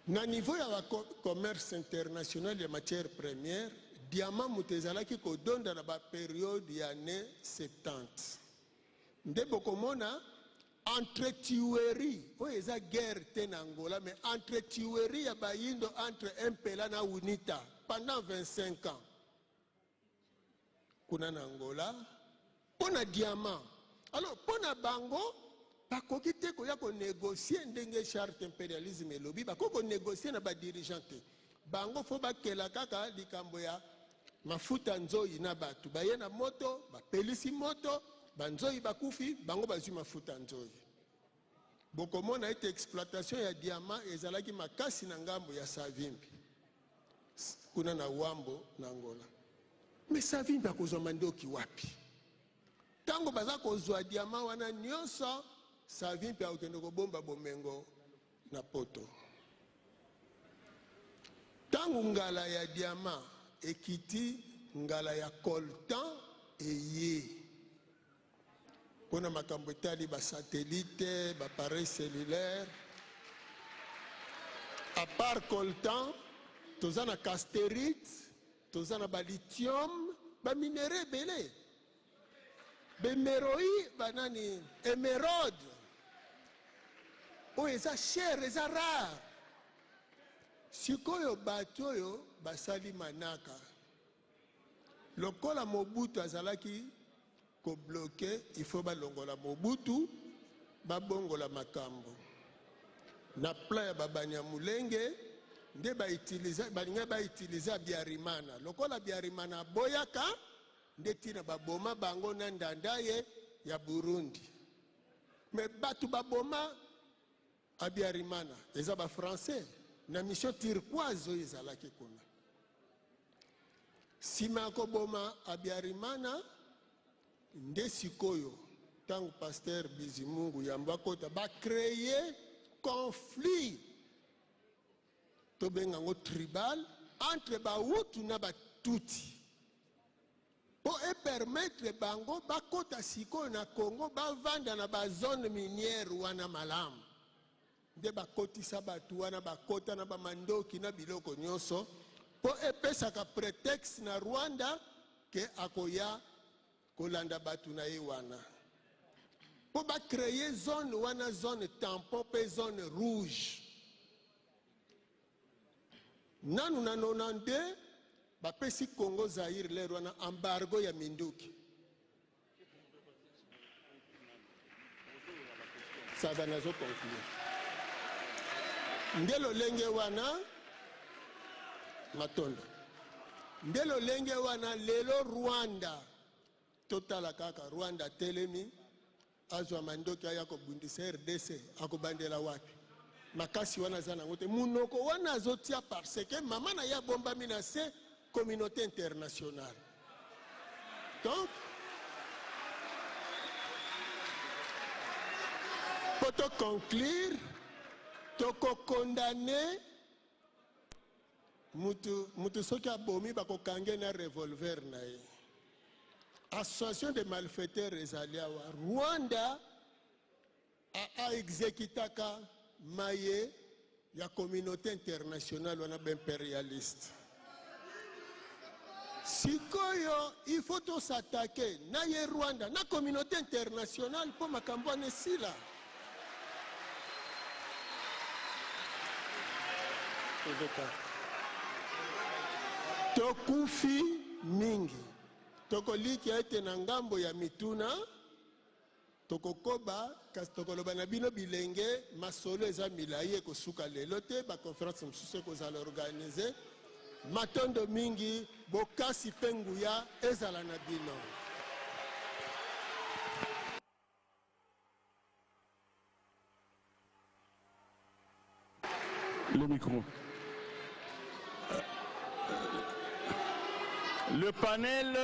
na niveau ya commerce international ya matière première diamant mutezalaki kodonda na ba période ya année 70. Nde bokomona entre tuerie, oui, eza guerre ten Angola, mais entre tuerie ya bayindo entre MPLA na UNITA pendant 25 ans. Kuna na Angola, pona diamant. Alors, pona bango, bakoki te koya ko négocier ndenge charte impérialisme elobi, bako négocier na ba dirigeante. Bango fo bakela kaka likambo ya mafuta nzoi na batu. Baye na moto, bapelisi moto, banzoi bakufi bango bazwi mafuta nzoi. Bokomona ete exploitation ya diamant ezalaki makasi na ngambo ya Savimbi kuna na Wambo na Angola. Mais Savimbi akozwa mandoki wapi? Tango baza kozwa diamant wana nyonso Savimbi akende kobomba bomengo na poto. Tango ngala ya diamant ekiti ngala ya coltan eye. Pona makambo etali ba satellite, ba appareil cellulaire. À part coltan, tozana castérite, tozana ba lithium, ba minéraux belé. Bemeroi banani émeraude. O eza cher, eza rare. Sikoyo batoyo basali manaka. Lokola Mobutu azalaki ko bloquer, il faut balongola Mobutu, babongola makambo. Na plan ya babanya mulenge, nde ba utiliser, balinga ba utiliser Biarimana. Lokola Biarimana boyaka, nde tina baboma bango na ndandaye ya Burundi. Mais batu baboma a Biarimana, eza ba français, na mission turquoise ezalaki kuna. Sima ko boma a Biarimana, nde sikoyo tango pasteur Bizimungu Yambakota ba créer conflit to bengango tribal entre ba Hutu na ba Tutsi. pour permettre bango bakota siko na Congo bavanda na ba zone minière wana malamu nde bakotisa batu wana bakota na bamandoki na biloko nyonso pour epesaka prétexte na Rwanda ke akoya kolanda batu na ye wana pour ba créer zone wana zone tampon pe zone rouge nanu na 92 bapesi Congo Zaire lero wana embargo ya minduki ça nazo conclure ndelo lenge wana matondo ndelo lenge wana lelo Rwanda totala kaka Rwanda telemi azwa mandoki aya kobundisa RDC akobandela wapi makasi wana zana ngote munoko wana azotia parce que mama na ya bomba minase communauté internationale donc pour te conclure toko condamné mutu soki abomi bakokange na revolver na ye association de malfaiteurs ezali awa Rwanda a exécutaka maye ya communauté internationale wana b'impérialiste sikoyo il faut to s'attaquer na ye Rwanda na communauté internationale po makambo wana esila tokufi mingi tokoliki ete na ngambo ya mituna tokokoba kasi tokoloba na bino bilenge masolo eza milai ekosuka lelo te baconférence mosusu ekozala organize matondo mingi bokasi mpe nguya ezala na bino. Le micro. Le panel.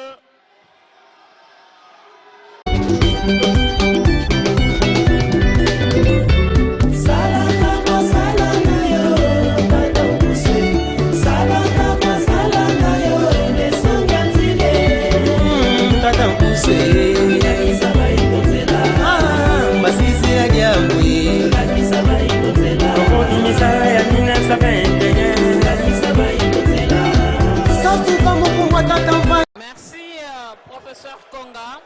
Merci, professeur Konga.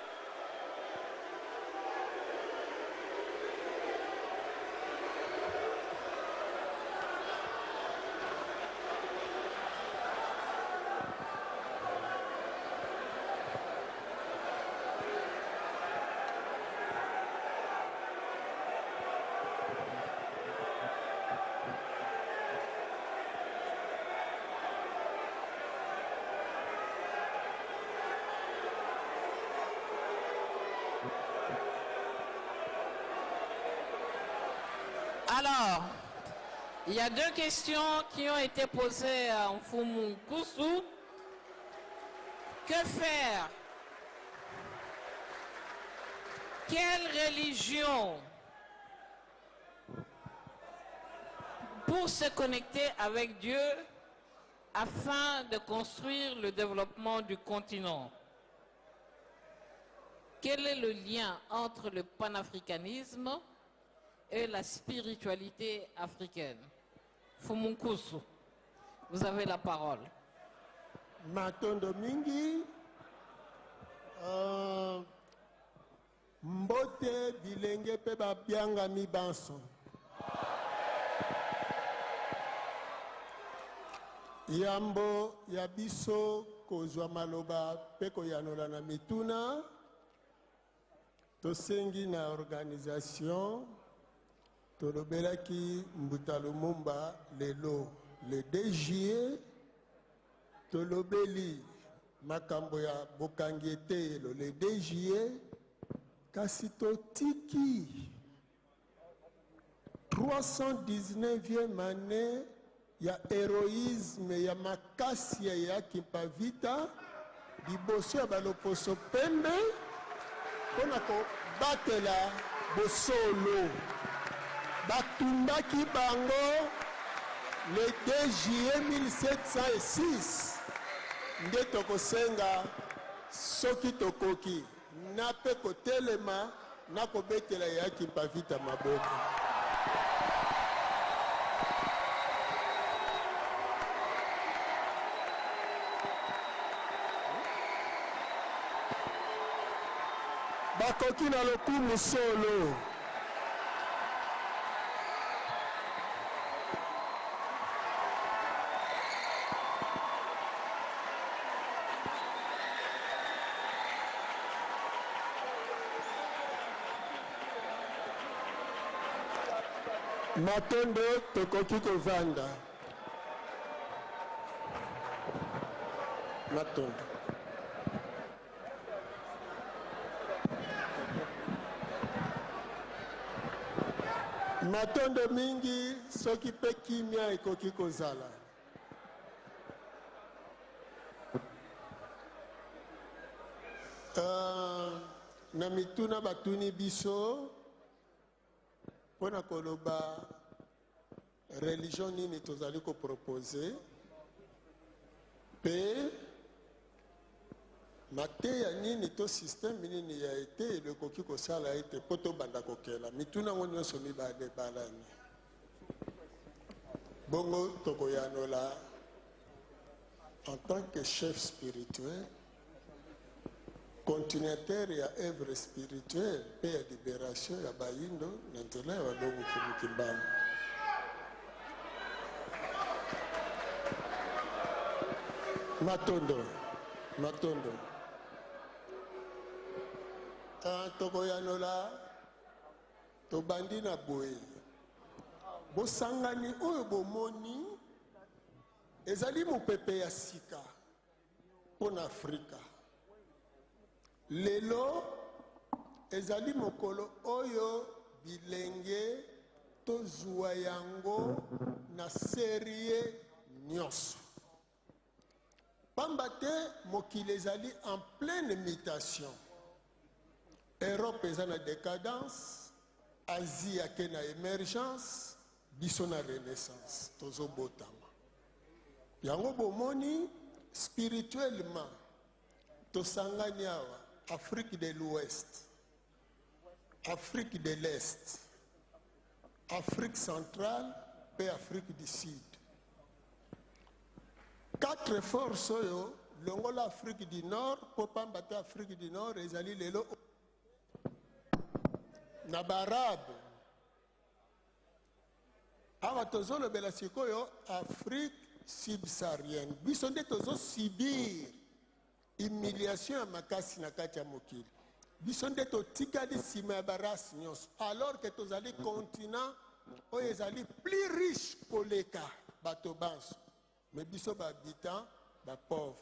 Alors, il y a deux questions qui ont été posées à Mfumu Nkusu. Que faire? Quelle religion pour se connecter avec Dieu afin de construire le développement du continent? Quel est le lien entre le panafricanisme et la spiritualité africaine? Mfumu Nkusu, vous avez la parole. Matondo mingi mbote bilenge pe babianga mibanso yambo ya biso kozwa maloba pe koyanola na mituna tosengi na organisation tolobelaki Mbuta Lumumba lelo le 2 juillet tolobeli makambo ya bokangi eteyelo le 2 juillet kasi totiki 319e année ya héroïsme ya makasi ya Kimpavita liboso ya baloposo pembe mpona kobatela bosolo batundaki bango le 2 juillet 1706 nde tokosenga soki tokoki na mpe kotelema na kobetela yaki mpavita maboko. Bakoki na lokumu solo. Matondo tokoki kovanda. Matondo. Matondo mingi soki pe kimia ekoki kozala. Na mituna batuni biso pona koloba religion nini tozali ko proposer pe mateya nini to système nini ya été le koki ko sala ete poto banda kokela mituna ngo nyonso mibale balani bongo tokoyanola en tant que chef spirituel continuateur ya œuvre spirituelle pe ya libération ya bayindo na nzela ya balongo kimikimbamu. Matondo. Tokoyanola tobandi na boye. Bosangani oyo bomoni ezali mopepe ya sika pona Afrika. Lelo ezali mokolo oyo bilenge tozwa yango na serie nyonso. Pamba te mokili ezali en pleine mutation. Europe eza na décadence, Asie ake na émergence, biso na renaissance, tozo botama. Yango bomoni spirituellement tosangani awa Afrique de l'Ouest, Afrique de l'Est, Afrique centrale et Afrique du Sud. Quatre forces oyo longola Afrique du Nord po pambata Afrique du Nord ezali lelo na barabe awa tozolobela sikoyo Afrique subsaharienne biso nde tozo subir humiliation ya makasi na kati ya mokili biso nde totikali nsima ya barasi nyonso alors que tozali continent oyo ezali plus riche koleka bato banso mais biso bahabitant bapauvre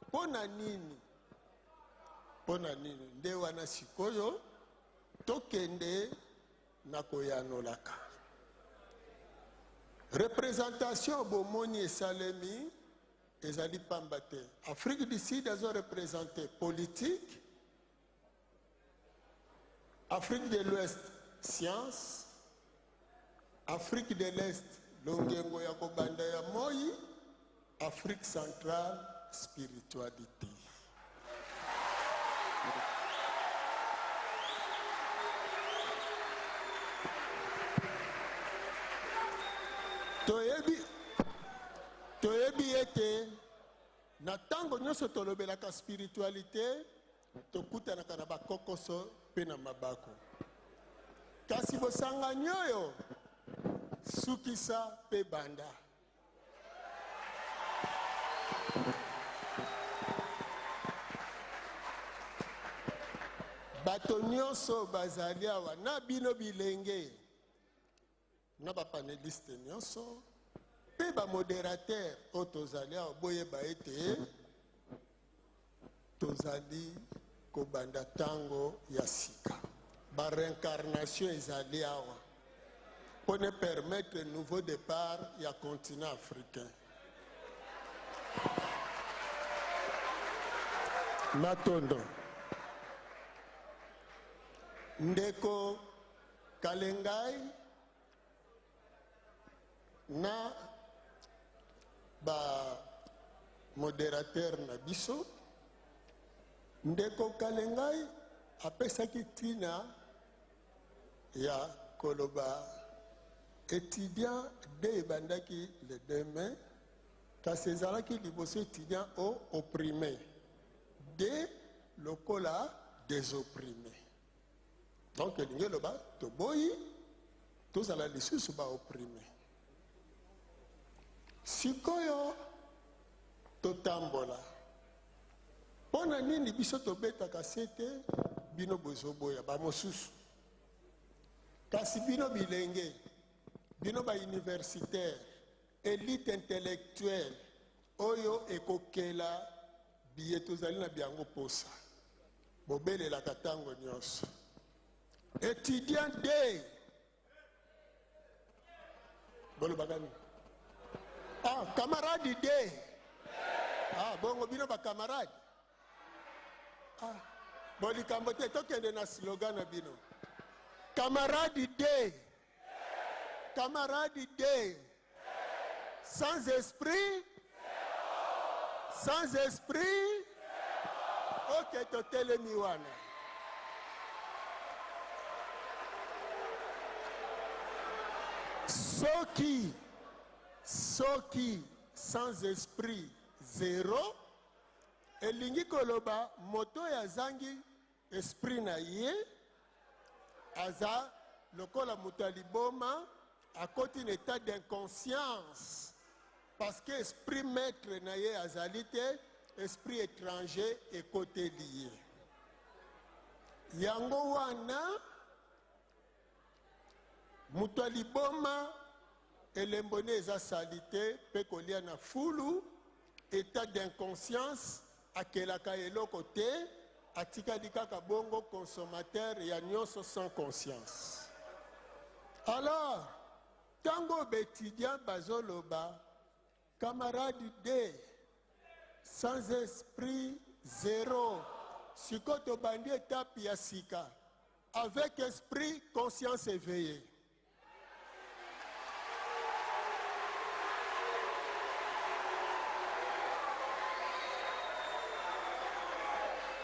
mpona nini nde wana sikoyo tokende na koyanolaka représentation bomoni esalemi ezali pamba te Afrique du Sud azo représenté politique, Afrique de l'Ouest science, Afrique de l'Est longengo ya kobanda ya moi, Afrique centrale spiritualité. Toyebi ete na tango nyonso tolobelaka spiritualité tokutanaka na bakokoso mpe na mabako kasi bosangani oyo sukisa mpe banda bato nyonso bazali awa na bino bilenge na bapaneliste nyonso mpe bamodérateur oyo tozali awa boyeba ete tozali kobanda tango ya sika baréincarnation ezali awa pour ne permettre un nouveau départ ya continent africain. Matondo ndeko Kalengai na ba modérateur na biso ndeko Kalengai apesaki tina ya koloba étudiant de bandaki le 2 mai kasi ezalaki liboso étudiant opprimé de lokola des opprimés. Donc elingi eloba toboyi tozala lisusu baopprimé. Sikoyo totambola mpona nini biso tobetaka sete bino bozoboya bamosusu kasi bino bilenge bino bauniversitaire élite intellectuelle oyo ekokela biye tozali na biango posa bobelelaka ntango nyonso étudiant de bolobaka nini camarade de bongo bino bacamarade bolikambo te tokende na slogan na bino camarade de camarade de sans esprit sans esprit ok totelemi wana soki sans esprit zéro elingi koloba moto ya zangi esprit na ye aza lokola moto aliboma akoti na état d'inconscience parce que esprit maître na ye azali te esprit étranger ekoteli ye yango wana moto aliboma elembo ne eza sali te mpe kolia na fulu état d'inconscience akelaka eloko te atikali kaka bongo consommateur ya nyonso sans conscience. Alors tango bétudiant bazoloba camarade de sans esprit zéro siko tobandi étape ya sika avec esprit conscience éveillée.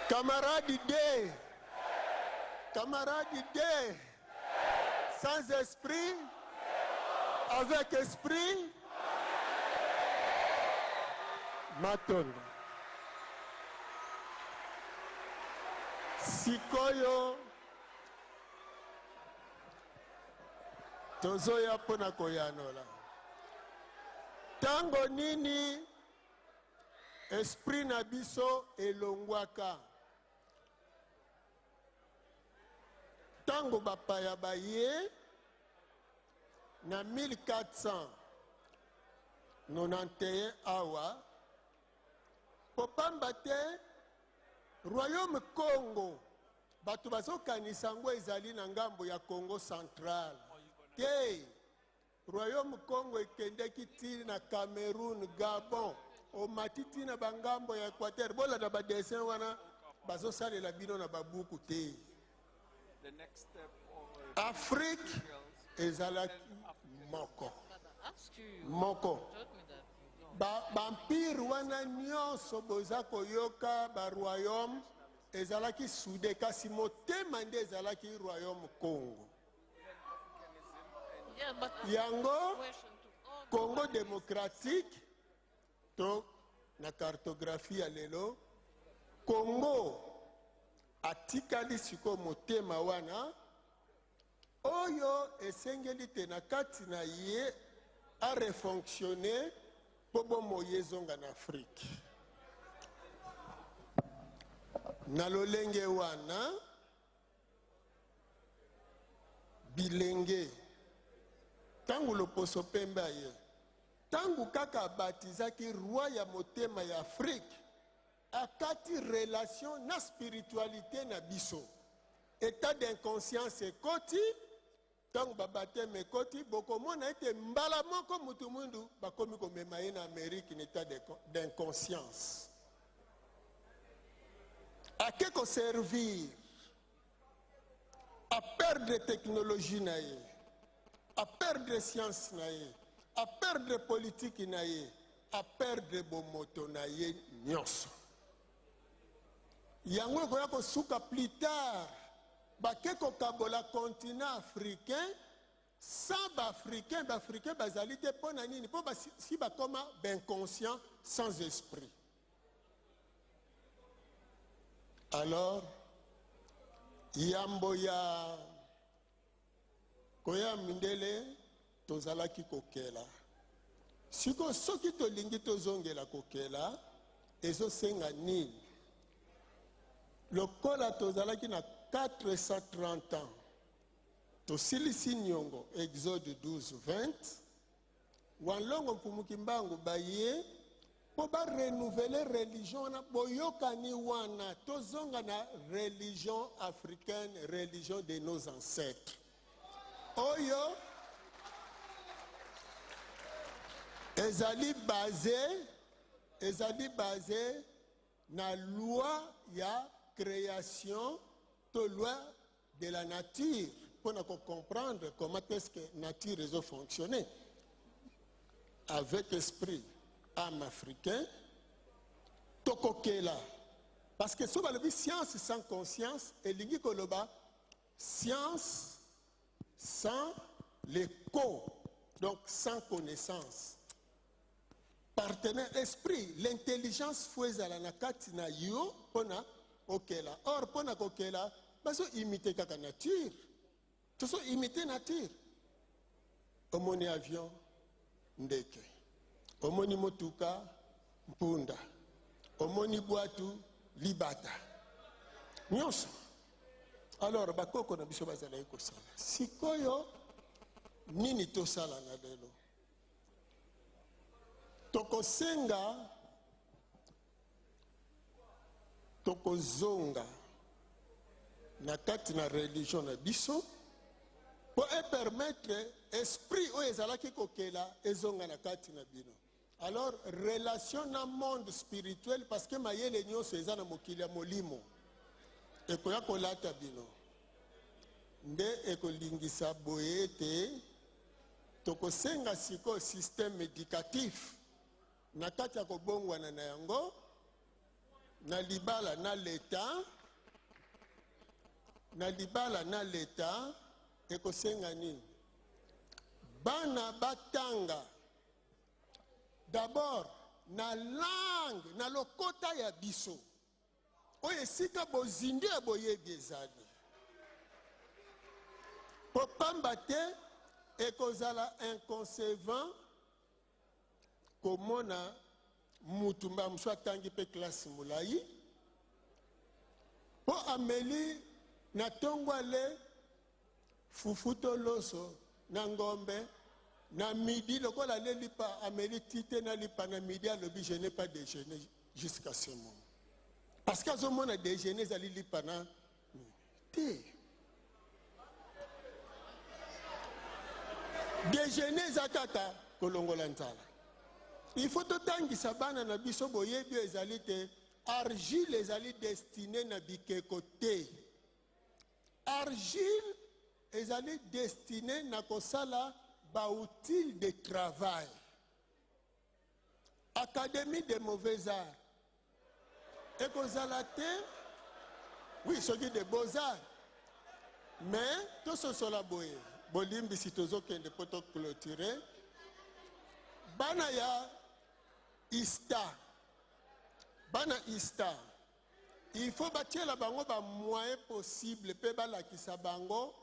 Camarade D, sans esprit, avec esprit, Matondo. Sikoyo, tozoya pona koyanola. Tango nini, esprit na biso elongwaka. Tango bapaya baye na 1491 awa popamba te royaume Congo bato bazokanisa ngo ezali na ngambo ya Congo central te royaume Congo ekendeki ti na Cameroun, Gabon, omati ti na bangambo ya Équateur bola na badessin wana bazosalela bino na babuku te. The next step Afrique ezalaki moko bampire wana nyonso boza koyoka baroyaume ezalaki sude kasi motema nde ezalaki royaume Congo yango Congo démocratique to na cartographie ya lelo Congo atikali siko motema wana oyo esengeli te na kati na ye a refonctionner po bomo yezonga na Afrique na lolenge wana bilenge tangu loposo pembe ye tangu kaka batizaki roi ya motema ya Afrique akati relation na spiritualité na biso état d'inconscience ekoti tango babateme ekoti bokomona ete mbala moko mutu mundu bakomi komema ye na Amérique na état d'inconscience ake koservir a perdre technologie na ye a perdre science na ye a perdre politique na ye a perdre bomoto na ye nyonso yango ekoya kosuka plus tard bake kokabola continent africain sans baafricain bazali te mpo na nini mpo si bakoma b'inconscient sans esprit. Alors yambo ya koya mindele tozalaki kokela siko soki tolingi tozongela kokela ezosenga nini lokola tozalaki na 430 ans tosilisi nyongo Exode 12:20 wanlongo mpumuki mbangu baye po ba renouveler religion wana boyokani wana tozonga na religion africaine, religion de nos ancêtres oyo ezali basé na loi ya création to loi de la nature pour comprendre comment est-ce que la nature a fonctionné avec esprit âme africain tokokela parce que si on a science sans conscience et lingi koloba science sans l'écho donc sans connaissance partenaire esprit l'intelligence foueza la nakati na yo pona okela or pona kokela baso imiter kaka nature toso imiter nature omoni avion ndeke omoni motuka mpunda omoni bwatu libata nyonso alors bakoko na biso bazala kosala sikoyo nini tosala na lelo tokosenga tokozonga na kati na religion na biso po permettre esprit oyo ezalaki kokela ezonga na kati na bino. Alors relation na monde spirituel parce que mayele nyonso eza na mokili ya molimo ekoya kolata bino nde ekolingisa boye ete tokosenga siko système éducatif na kati ya kobongwana na yango na libala na leta ekosenga nini bana batanga d'abord na langue na lokota ya biso oyo esika bozindi ya boyebi ezali po pamba te ekozala inconcevant komona mutu mba mosu atangi mpe klase molai po ameli na ntongo ale fufu to loso na ngombe na midi lokola ale lipa ameli tite na lipa na midi alobi je n'ai pas déjeuné jusqu'à ce moment parce que azomona déjeuner ezali lipa na te déjeuner eza kaka kolongola nzala il faut totangisa bana na biso boyebi ezali te argile ezali destiné na bikeko te argile ezali destiné na kosala baoutil de travail académie des mauvais arts ekozala te oui soki de beaux arts mais tososola boye bolimbisi tozokende po toclôturer bana ya ista il faut batiela bango ba moyen possible pe balakisa bango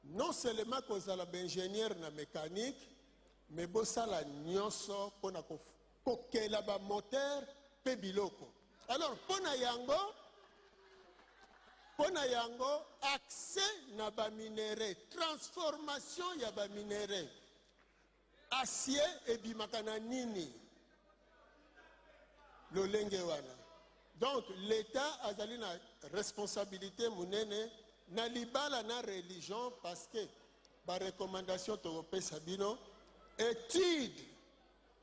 non seulement kozala ingénieur na mécanique mais bosala nyonso pona kokela ba moteur pe biloko alors pona yango accès na ba minerai transformation ya ba minerai acier ebimaka na nini lolenge wana donc l'état azali na responsabilité munene na libala na religion parce que ba recommandation tokopesa bino étude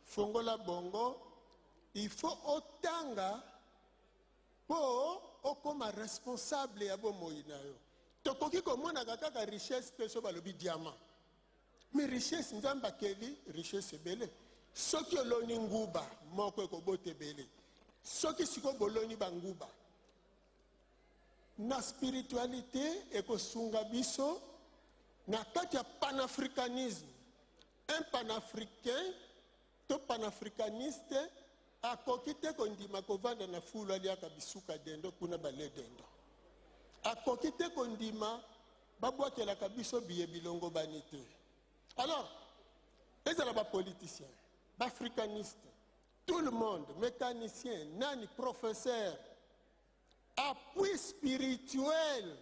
fongola bongo il faut otanga po okoma responsable ya bomoi na yo tokoki komonaka kaka richesse mpe so balobi diamant mais richesse nzambe akeli richesse ebele soki oloni nguba moko ekobota ebele soki siko boloni banguba na spiritualité ekosunga biso na kati ya panafricanisme. Un panafricain to panafricaniste akoki te kondima kovanda na fulu aliaka bisuka dendo kuna bale dendo. Akoki te kondima babwakelaka biso biye bilongo bani te. Alors, ezala ba politicien, ba africaniste, tout le monde, mécanicien, nani, professeur, appui spirituel,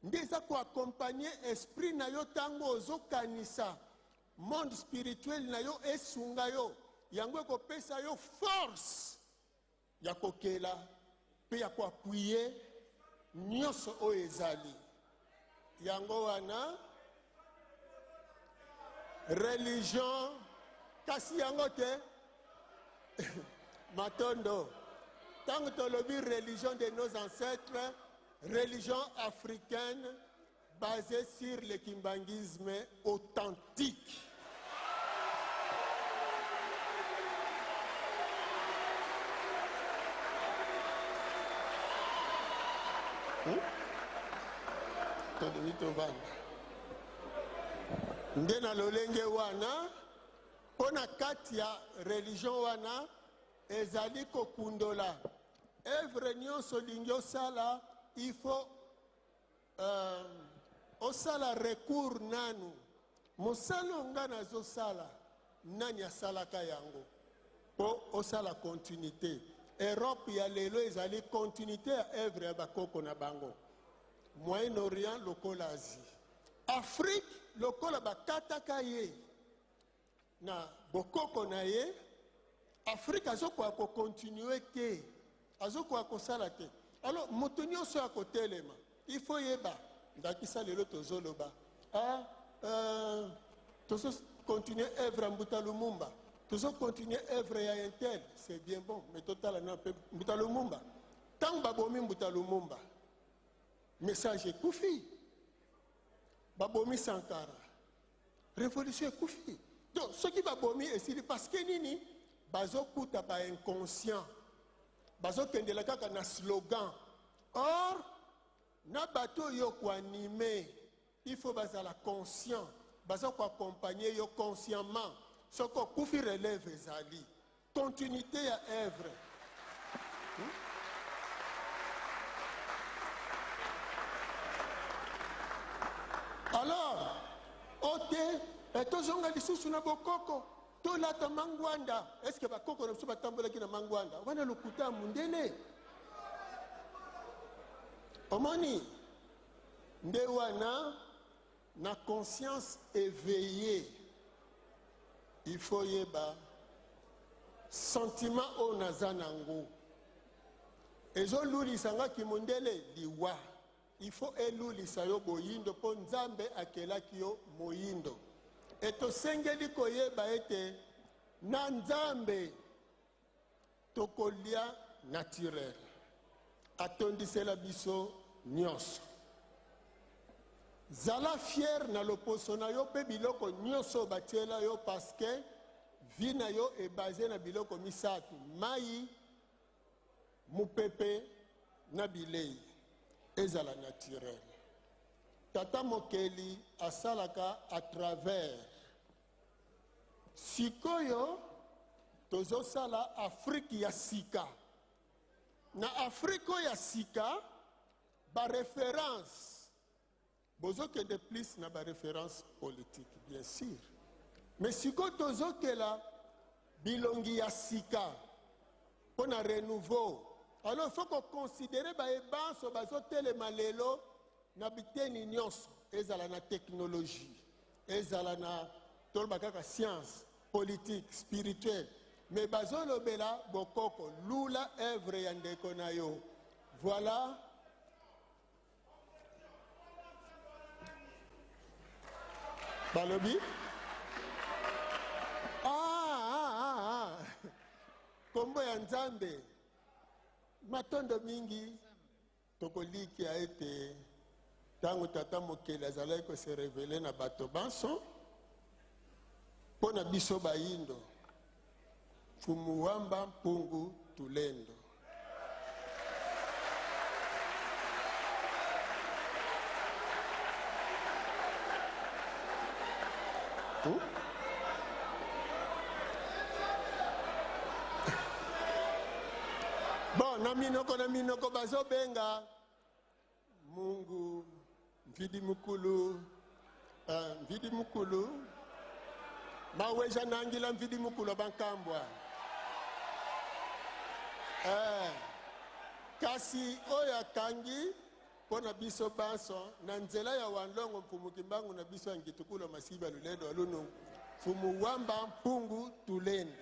ndeza ko accompagner esprit na yo tango ozo kanisa, monde spirituel na yo esunga yo, yango ko pesa yo force ya kokela pe ya ko appuyer nyoso o ezali. Yango wana religion kasi yango te matondo tant que tolobi religion de nos ancêtres, religion africaine basée sur le kimbangisme authentique. Ndena lolenge wana pona kati ya religion wana ezali kokundola evre nyonso lingi osala il faut osala recours nanu mosala nga nazosala nani asalaka yango po osala continuité. Europe ya lelo ezali continuité ya evre ya bakoko na bango. Moyen-Orient lokola Asie, Afrique lokola bakataka ye na bokoko na ye. Afrique azoko ako continuer te, azoko ako sala te. Alors moto nyonso ako telema, il faut yeba ndakisa lelo tozoloba tozo continuer œuvre Mbuta Lumumba, tozo continuer œuvre ya Intel, c'est bien bon, mais total na pe Mbuta Lumumba tant babomi Mbuta Lumumba message ekufi, babomi Sankara révolution ekufi. Donc ce qui babomi esili parce que nini bazo kuta ba inconscient, bazo kendela kaka na slogan. Or na bato yo ko animé, il faut bazala conscient, bazo ko accompagner yo consciemment. Ce ko kufi relève ezali continuité ya œuvre. Alors, ote tozonga lisusu na bokoko tolata mangwanda. Est-ce que bakoko na biso batambolaki na mangwanda wana lokuta mundele omoni nde wana na conscience éveillée. Il faut yeba sentiment o nazanango ezolulisa ki mundele liwa. Il faut elulisa yo boyindo po nzambe akelaki yo moyindo. Eto sengeli koyeba ete na nzambe tokolia naturel atondisela biso nyonso. Zala fier na loposo na yo pe biloko nyonso batiela yo parce que vie na yo est basée na biloko misatu: mai, mupepe na bilei. Ezala naturel. Tata Mokeli asalaka à travers sikoyo tozo sala Afrique ya sika. Na Afrique ya sika ba référence bozo que de plus na ba référence politique bien sûr. Mais siko tozo que la bilongi ya sika pour un renouveau. Alors il faut qu'on considère les banso bazotele malelo na biteni nyonso ezala na technologie, ezala na tolbaka science, politique, spirituelle, mais bazolobela bokoko lula œuvre ya ndeko na yo. Voilà. Balobi kombo ya nzambe matondo mingi tokoliki a ete tango Tata Mokeli azalaki ko se révéler na bato banso pona biso bayindo fumuwamba mpungu tulendo. Bon, na minoko bazo benga Mungu mvidi mukulu maweja nangila mvidi mukulu bankambwa kasi oya kangi pona biso baso na nzela ya wanlongo mfumuki mbangu na biso angitukulo masiba lulendo alunu fumu wamba mpungu tulendo.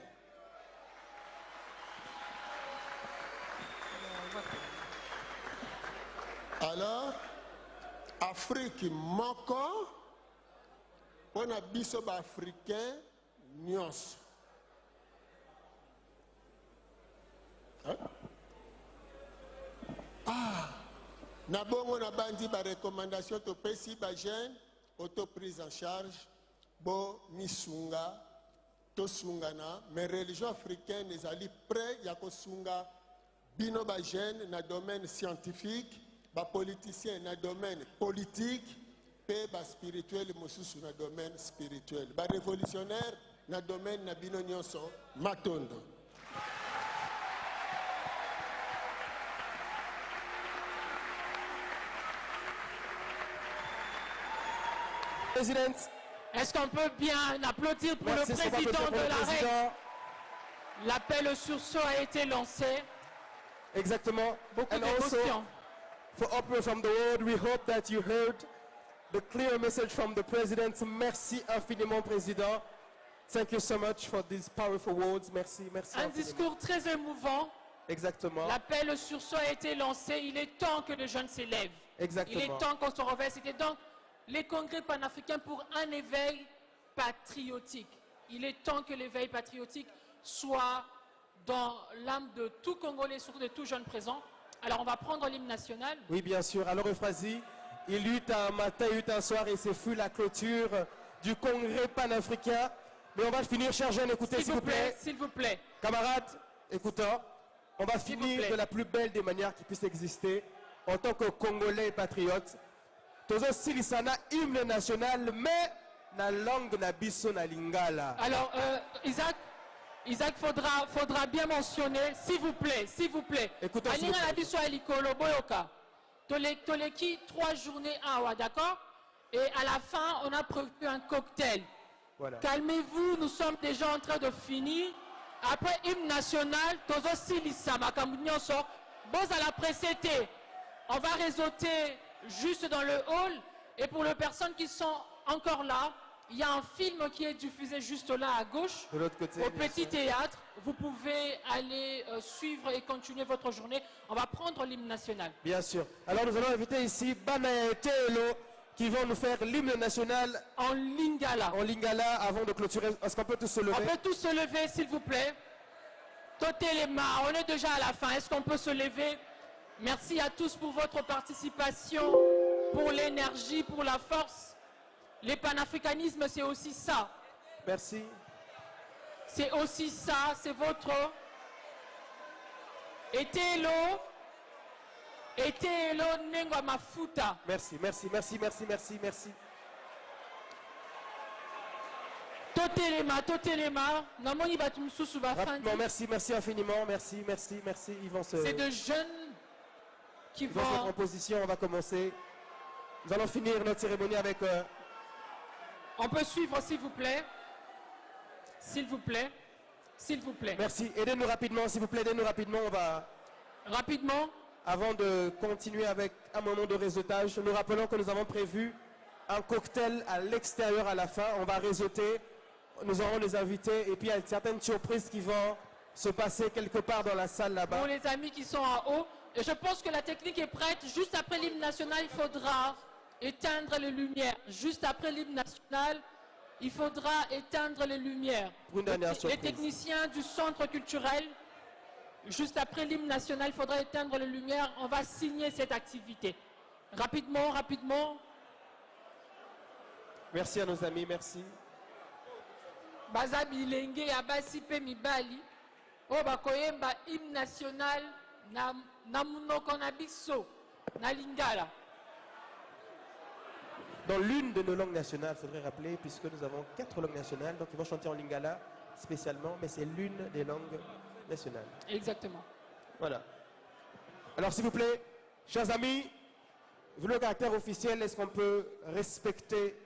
Alors, Afrique moko, on a biso ba africain nyos. Na bongo na bandi ba recommandation to pesi ba jeune auto prise en charge bo misunga to sungana mais religion africaine ezali prêt ya ko sunga bino ba jeune na domaine scientifique. Ba politicien na domaine politique pe ba spirituel mosusu na domaine spirituel ba révolutionnaire na domaine na bino nyonso matondo. Président, est-ce qu'on peut bien applaudir pour le président de la République? L'appel au sursaut a été lancé. Exactement. Beaucoup And d'émotions. for Opera from the World, we hope that you heard the clear message from the President. Merci infiniment, Président. Thank you so much for these powerful words. Merci, merci. Un infiniment. discours très émouvant. Exactement. L'appel au sursaut a été lancé. Il est temps que les jeunes s'élèvent. Exactement. Il est temps qu'on se réveille. C'était donc les congrès panafricains pour un éveil patriotique. Il est temps que l'éveil patriotique soit dans l'âme de tout Congolais, surtout de tout jeune présent. Alors on va prendre l'hymne national. Oui, bien sûr. Alors, Euphrasie, il y eut un matin, il y eut un soir, et ce fut la clôture du congrès panafricain. Mais on va finir, chers jeunes, écoutez, s'il vous plaît. S'il vous plaît. Camarades, écoutons. On va finir de la plus belle des manières qui puisse exister en tant que Congolais et patriotes. Tozo silisana hymne national, mais na langue na biso na lingala. Alors, Isaac faudra bien mentionner, s'il vous plaît. Écoutons, s'il vous plaît. Aninga na biso ya likolo boyoka. Toleki 3 journées awa, d'accord? Et à la fin, on a prévu un cocktail. Voilà. Calmez-vous, nous sommes déjà en train de finir. Après hymne national, Tozo Silisa, Makambu Nyonso, Boz à la précédé. On va réseauter juste dans le hall. Et pour les personnes qui sont encore là, il y a un film qui est diffusé juste là à gauche, De l'autre côté, au bien Petit sûr. Théâtre. Vous pouvez aller suivre et continuer votre journée. On va prendre l'hymne national. Bien sûr. Alors nous allons inviter ici Bana et Thélo qui vont nous faire l'hymne national En lingala. en lingala avant de clôturer. Est-ce qu'on peut tous se lever? On peut tous se lever, s'il vous plaît. Totez les mains, on est déjà à la fin. Est-ce qu'on peut se lever? Merci à tous pour votre participation, pour l'énergie, pour la force. Le panafricanisme, c'est aussi ça. Merci. C'est aussi ça, c'est votre... Etelo Nengwa Mafuta. Merci. Totez les mains. Namoni Batumsusu Rapidement, Bafandi. merci infiniment. Merci. Ils vont se... C'est de jeunes qui Dans cette vont... composition, on va commencer. Nous allons finir notre cérémonie avec... On peut suivre, s'il vous plaît. S'il vous plaît. S'il vous plaît. Merci. Aidez-nous rapidement, s'il vous plaît. On va... Rapidement. Avant de continuer avec un moment de réseautage, nous rappelons que nous avons prévu un cocktail à l'extérieur à la fin. On va réseauter. Nous aurons les invités. Et puis, il y a certaines surprises qui vont se passer quelque part dans la salle là-bas. Pour les amis qui sont en haut. Et je pense que la technique est prête. Juste après l'hymne national, il faudra éteindre les lumières. Juste après l'hymne national, il faudra éteindre les lumières. Pour une dernière Les surprise. techniciens du centre culturel, juste après l'hymne national, il faudra éteindre les lumières. On va signer cette activité. Rapidement. Merci à nos amis, merci. Baza bilenge ya basi pe mibali oyo bakoyemba hymne national na munoko na biso na lingala. dans l'une de nos langues nationales, il faudrait rappeler, puisque nous avons 4 langues nationales, donc ils vont chanter en lingala spécialement, mais c'est l'une des langues nationales. Exactement. Voilà. Alors s'il vous plaît, chers amis, vu le caractère officiel, est-ce qu'on peut respecter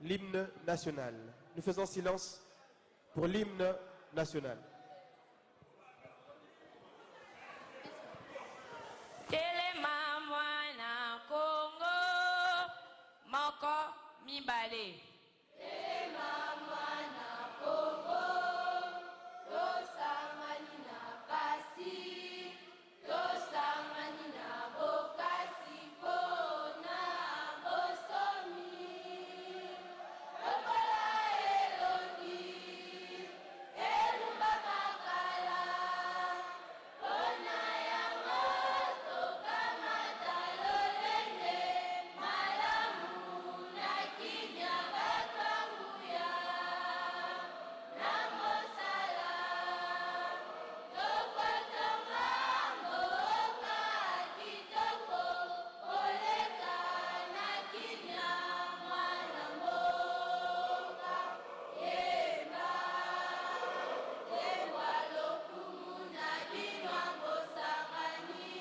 l'hymne national? Nous faisons silence pour l'hymne national. Telema mwana Congo, moko mibale. Telema mwana Congo, tosangani na pasi, tosangani na bokasi pona bosomi. Lokola elongi, elumba makala, pona yango tokamata lolenge, malamu na kinya batwanguya, na mosala, tokotonga mboka kitoko, koleka na kinya mwana mboka, yemba, yemba lokumu na bino bosangani,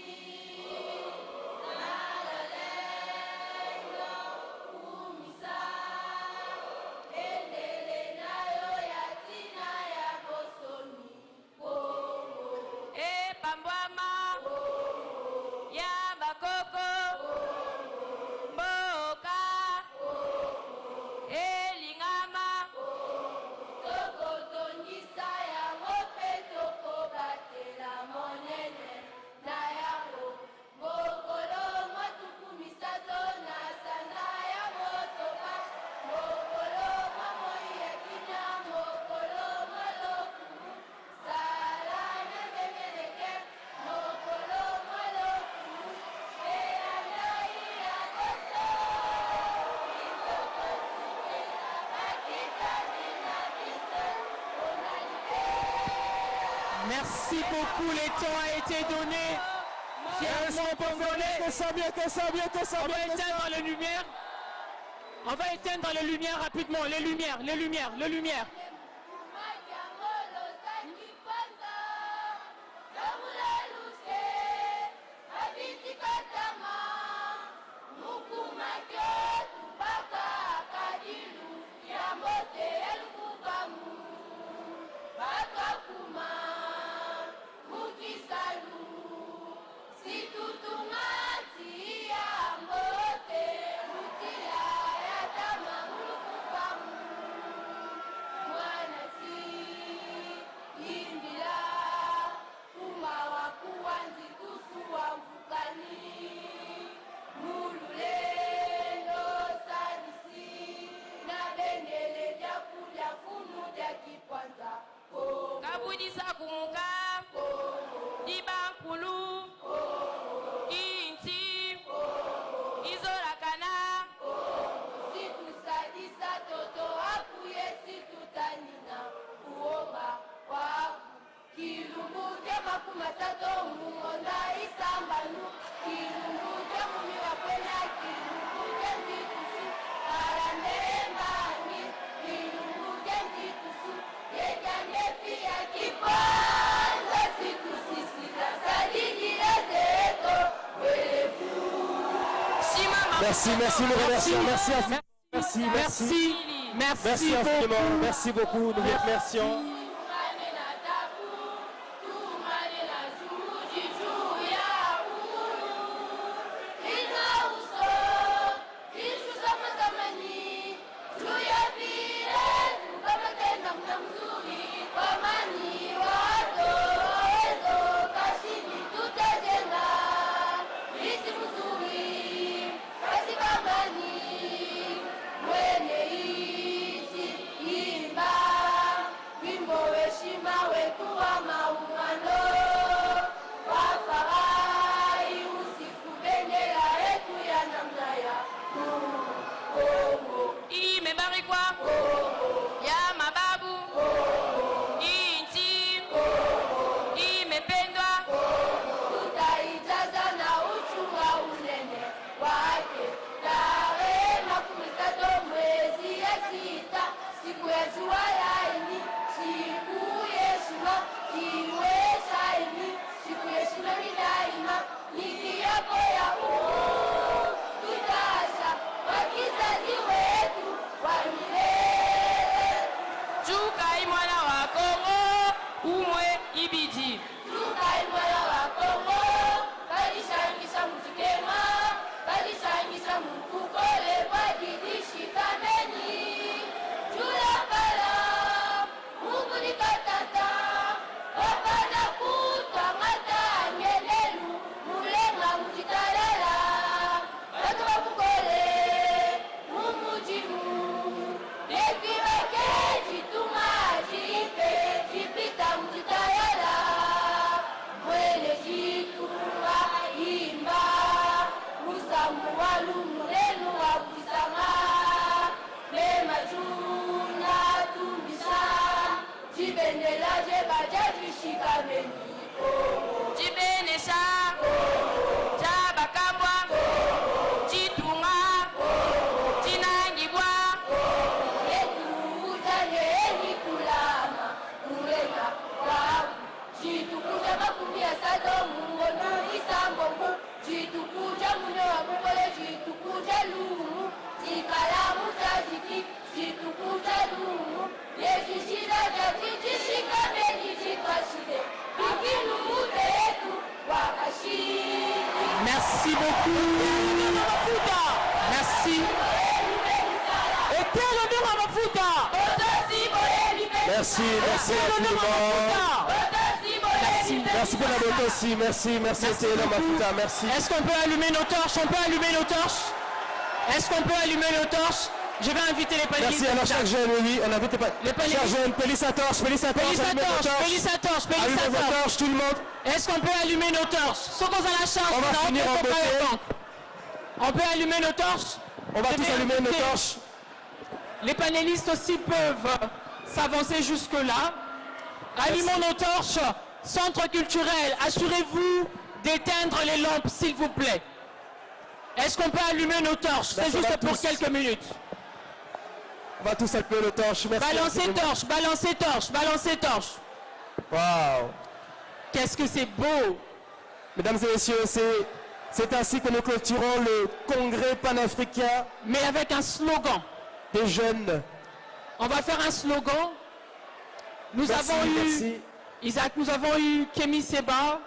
nalalenga kumisa, endele nayo ya tina ya bosomi, Kongo. Epambwama, ya bakoko, mboka, elingama, tokotongisa yango mpe tokobatela monene na yango, mokolo motuku misato na sanza ya motoba, mokolo mwa moi ya kinya, mokolo mwa lokumu, sala na ndemeleke, mokolo mwa lokumu, elandai ya koso, itokotikela bakitani na biso, Merci beaucoup, le temps a été donné. Fièrement congolais. Que ça, bien que ça, bien que ça, On va bien que ça. éteindre les lumières. On va éteindre les lumières rapidement. Les lumières, les lumières, les lumières. kabudisa kumuka, dibankulu, inti, izolakana, situsadisa toto apuye situtanina, uomba waku, kilumbu kya makumasato mumonda isambanu, kilumbu kya mumiwa kwena, kilumbu kya nzitusu, alandembani, kilumbu kya nzitusu, yekanyefi ya kipanza, siku sisi tasadijila zeto, welefu. Merci, merci, nous remercions. Merci, merci, merci. Merci infiniment. Merci beaucoup. Nous vous remercions. Ya mababu, inchi, imependwa, tutaijaza na uchunga unene wake, tarehe 13 Chibenesha, Chabakabwa, Chitunga, Chinangibwa, Yetuja Yeni Kulama, Murena, Rabu, Chitukuja Makumia Sadomu, Isambomu, Chitukuja Munoa Mugole, Chitukuja Lumu, Chikalamu Tajiki, Chitukuja Lumu, Yeshishida Jajishika Beni Chikashide, Merci beaucoup. Merci. Et quel honneur à Mafuta. Merci, merci infiniment. Merci. Merci pour la bonté aussi. Merci, merci Théodore Mafuta, merci. Est-ce qu'on peut allumer nos torches? On peut allumer nos torches? Est-ce qu'on peut allumer nos torches? Je vais inviter les panélistes. Merci, alors chaque jeune, oui, on invite les panélistes. Chaque jeune, Pélisse à torche, Pélisse à torche, allumez vos torches, tout le monde. Est-ce qu'on peut allumer nos torches? Sans qu'on a la chance, on va finir en beauté. On peut allumer nos torches? On va tous allumer nos torches. Les panélistes aussi peuvent s'avancer jusque-là. Allumons nos torches. Centre culturel, assurez-vous d'éteindre les lampes, s'il vous plaît. Est-ce qu'on peut allumer nos torches? C'est juste pour quelques minutes. On va tous allumer nos torches. Merci. Balancez torches, balancez torches, balancez torches. Waouh! Qu'est-ce que c'est beau! Mesdames et messieurs, c'est ainsi que nous clôturons le congrès panafricain. Mais avec un slogan. Des jeunes. On va faire un slogan. Nous avons eu Isaac, nous avons eu Kémy Séba.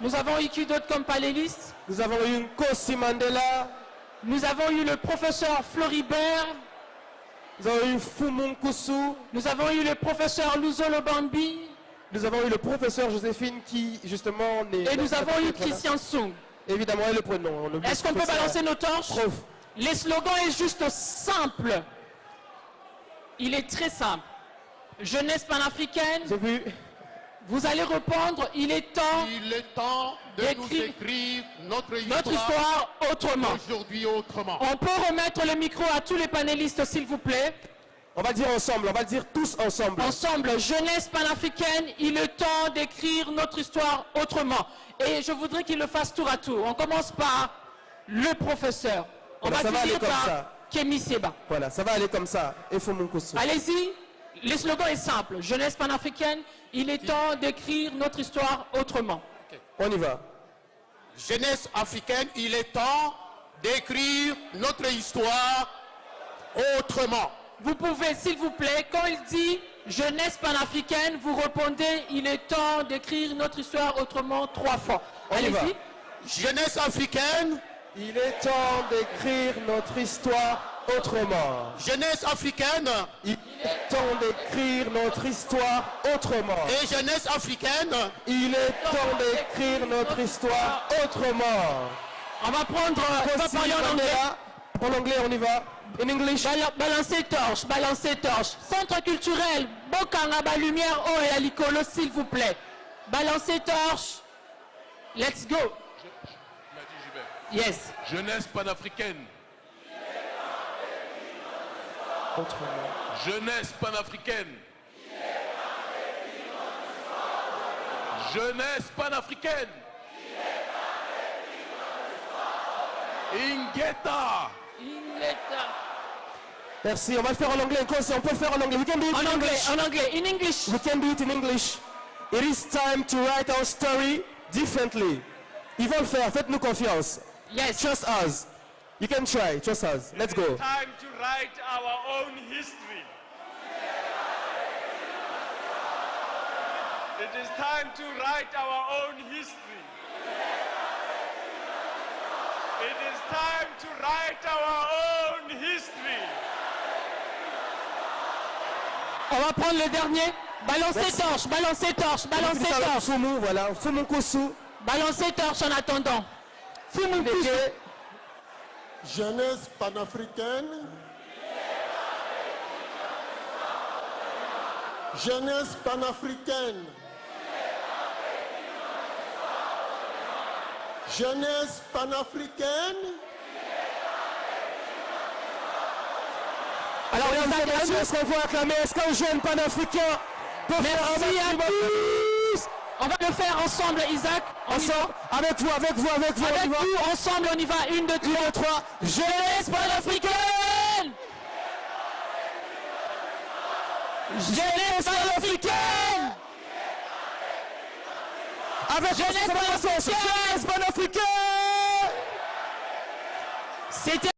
Nous avons eu qui d'autre comme panélistes? Nous avons eu Nkosi Mandela. Nous avons eu le professeur Floribert. Nous avons eu Fumu Nkusu. Nous avons eu le professeur Luzolo Bambi. Nous avons eu le professeur Joséphine qui, justement, et nous avons eu Christian Sung. Évidemment, et le prénom. Est-ce qu'on peut balancer nos torches? Les slogans est juste simple. Il est très simple. Jeunesse panafricaine. J'ai vu. Vous allez répondre, il est temps de nous écrire notre histoire autrement. Aujourd'hui autrement. On peut remettre le micro à tous les panélistes, s'il vous plaît. On va dire ensemble, on va dire tous ensemble. Ensemble, jeunesse panafricaine, il est temps d'écrire notre histoire autrement. Et je voudrais qu'il le fasse tour à tour. On commence par le professeur. On va finir par Kémy Séba. Voilà, ça va aller comme ça. Et Fumu Nkusu. Allez-y, le slogan est simple. Jeunesse panafricaine, il est temps d'écrire notre histoire autrement. Okay. On y va. Jeunesse africaine, il est temps d'écrire notre histoire autrement. Vous pouvez, s'il vous plaît, quand il dit jeunesse panafricaine, vous répondez, il est temps d'écrire notre histoire autrement 3 fois. Allez-y. Jeunesse africaine, il est temps d'écrire notre histoire autrement. Jeunesse africaine, il est temps d'écrire notre histoire autrement. Et jeunesse africaine, il est temps d'écrire notre histoire autrement. On va prendre, on va parler en anglais. En anglais, on y va. In English. Balancez torche, balancez torche. Centre culturel, Bokanga, lumière, oh et alicolo, s'il vous plaît. Balancez torche. Let's go. Yes. Jeunesse panafricaine. Autrement. Jeunesse panafricaine. Jeunesse panafricaine. Ingeta. Merci, on va le faire en anglais. On peut le faire en anglais. We can do it en in anglais, English. En anglais, in English. We can do it in English. It is time to write our story differently. Ils vont le faire, faites-nous confiance. Yes. Trust us. You can try, trust us. Let's go. It is time to write our own history. It is time to write our own history. It is time to write our own history. On va prendre le dernier. Balancez torche, balancez torche, balancez torche. Fumu, voilà, Fumu Nkusu. Balancez torche en attendant. Fumu Nkusu. Jeunesse panafricaine. Jeunesse panafricaine. Jeunesse panafricaine. Alors, est-ce qu'on peut acclamer? Est-ce qu'un jeune panafricain Merci à tous. On va le faire ensemble, Isaac. Avec vous. Avec vous, ensemble, on y va. 1, 2, 3. Jeunesse panafricaine. Jeunesse panafricaine. Avec Jeunesse panafricaine. panafricaine. C'était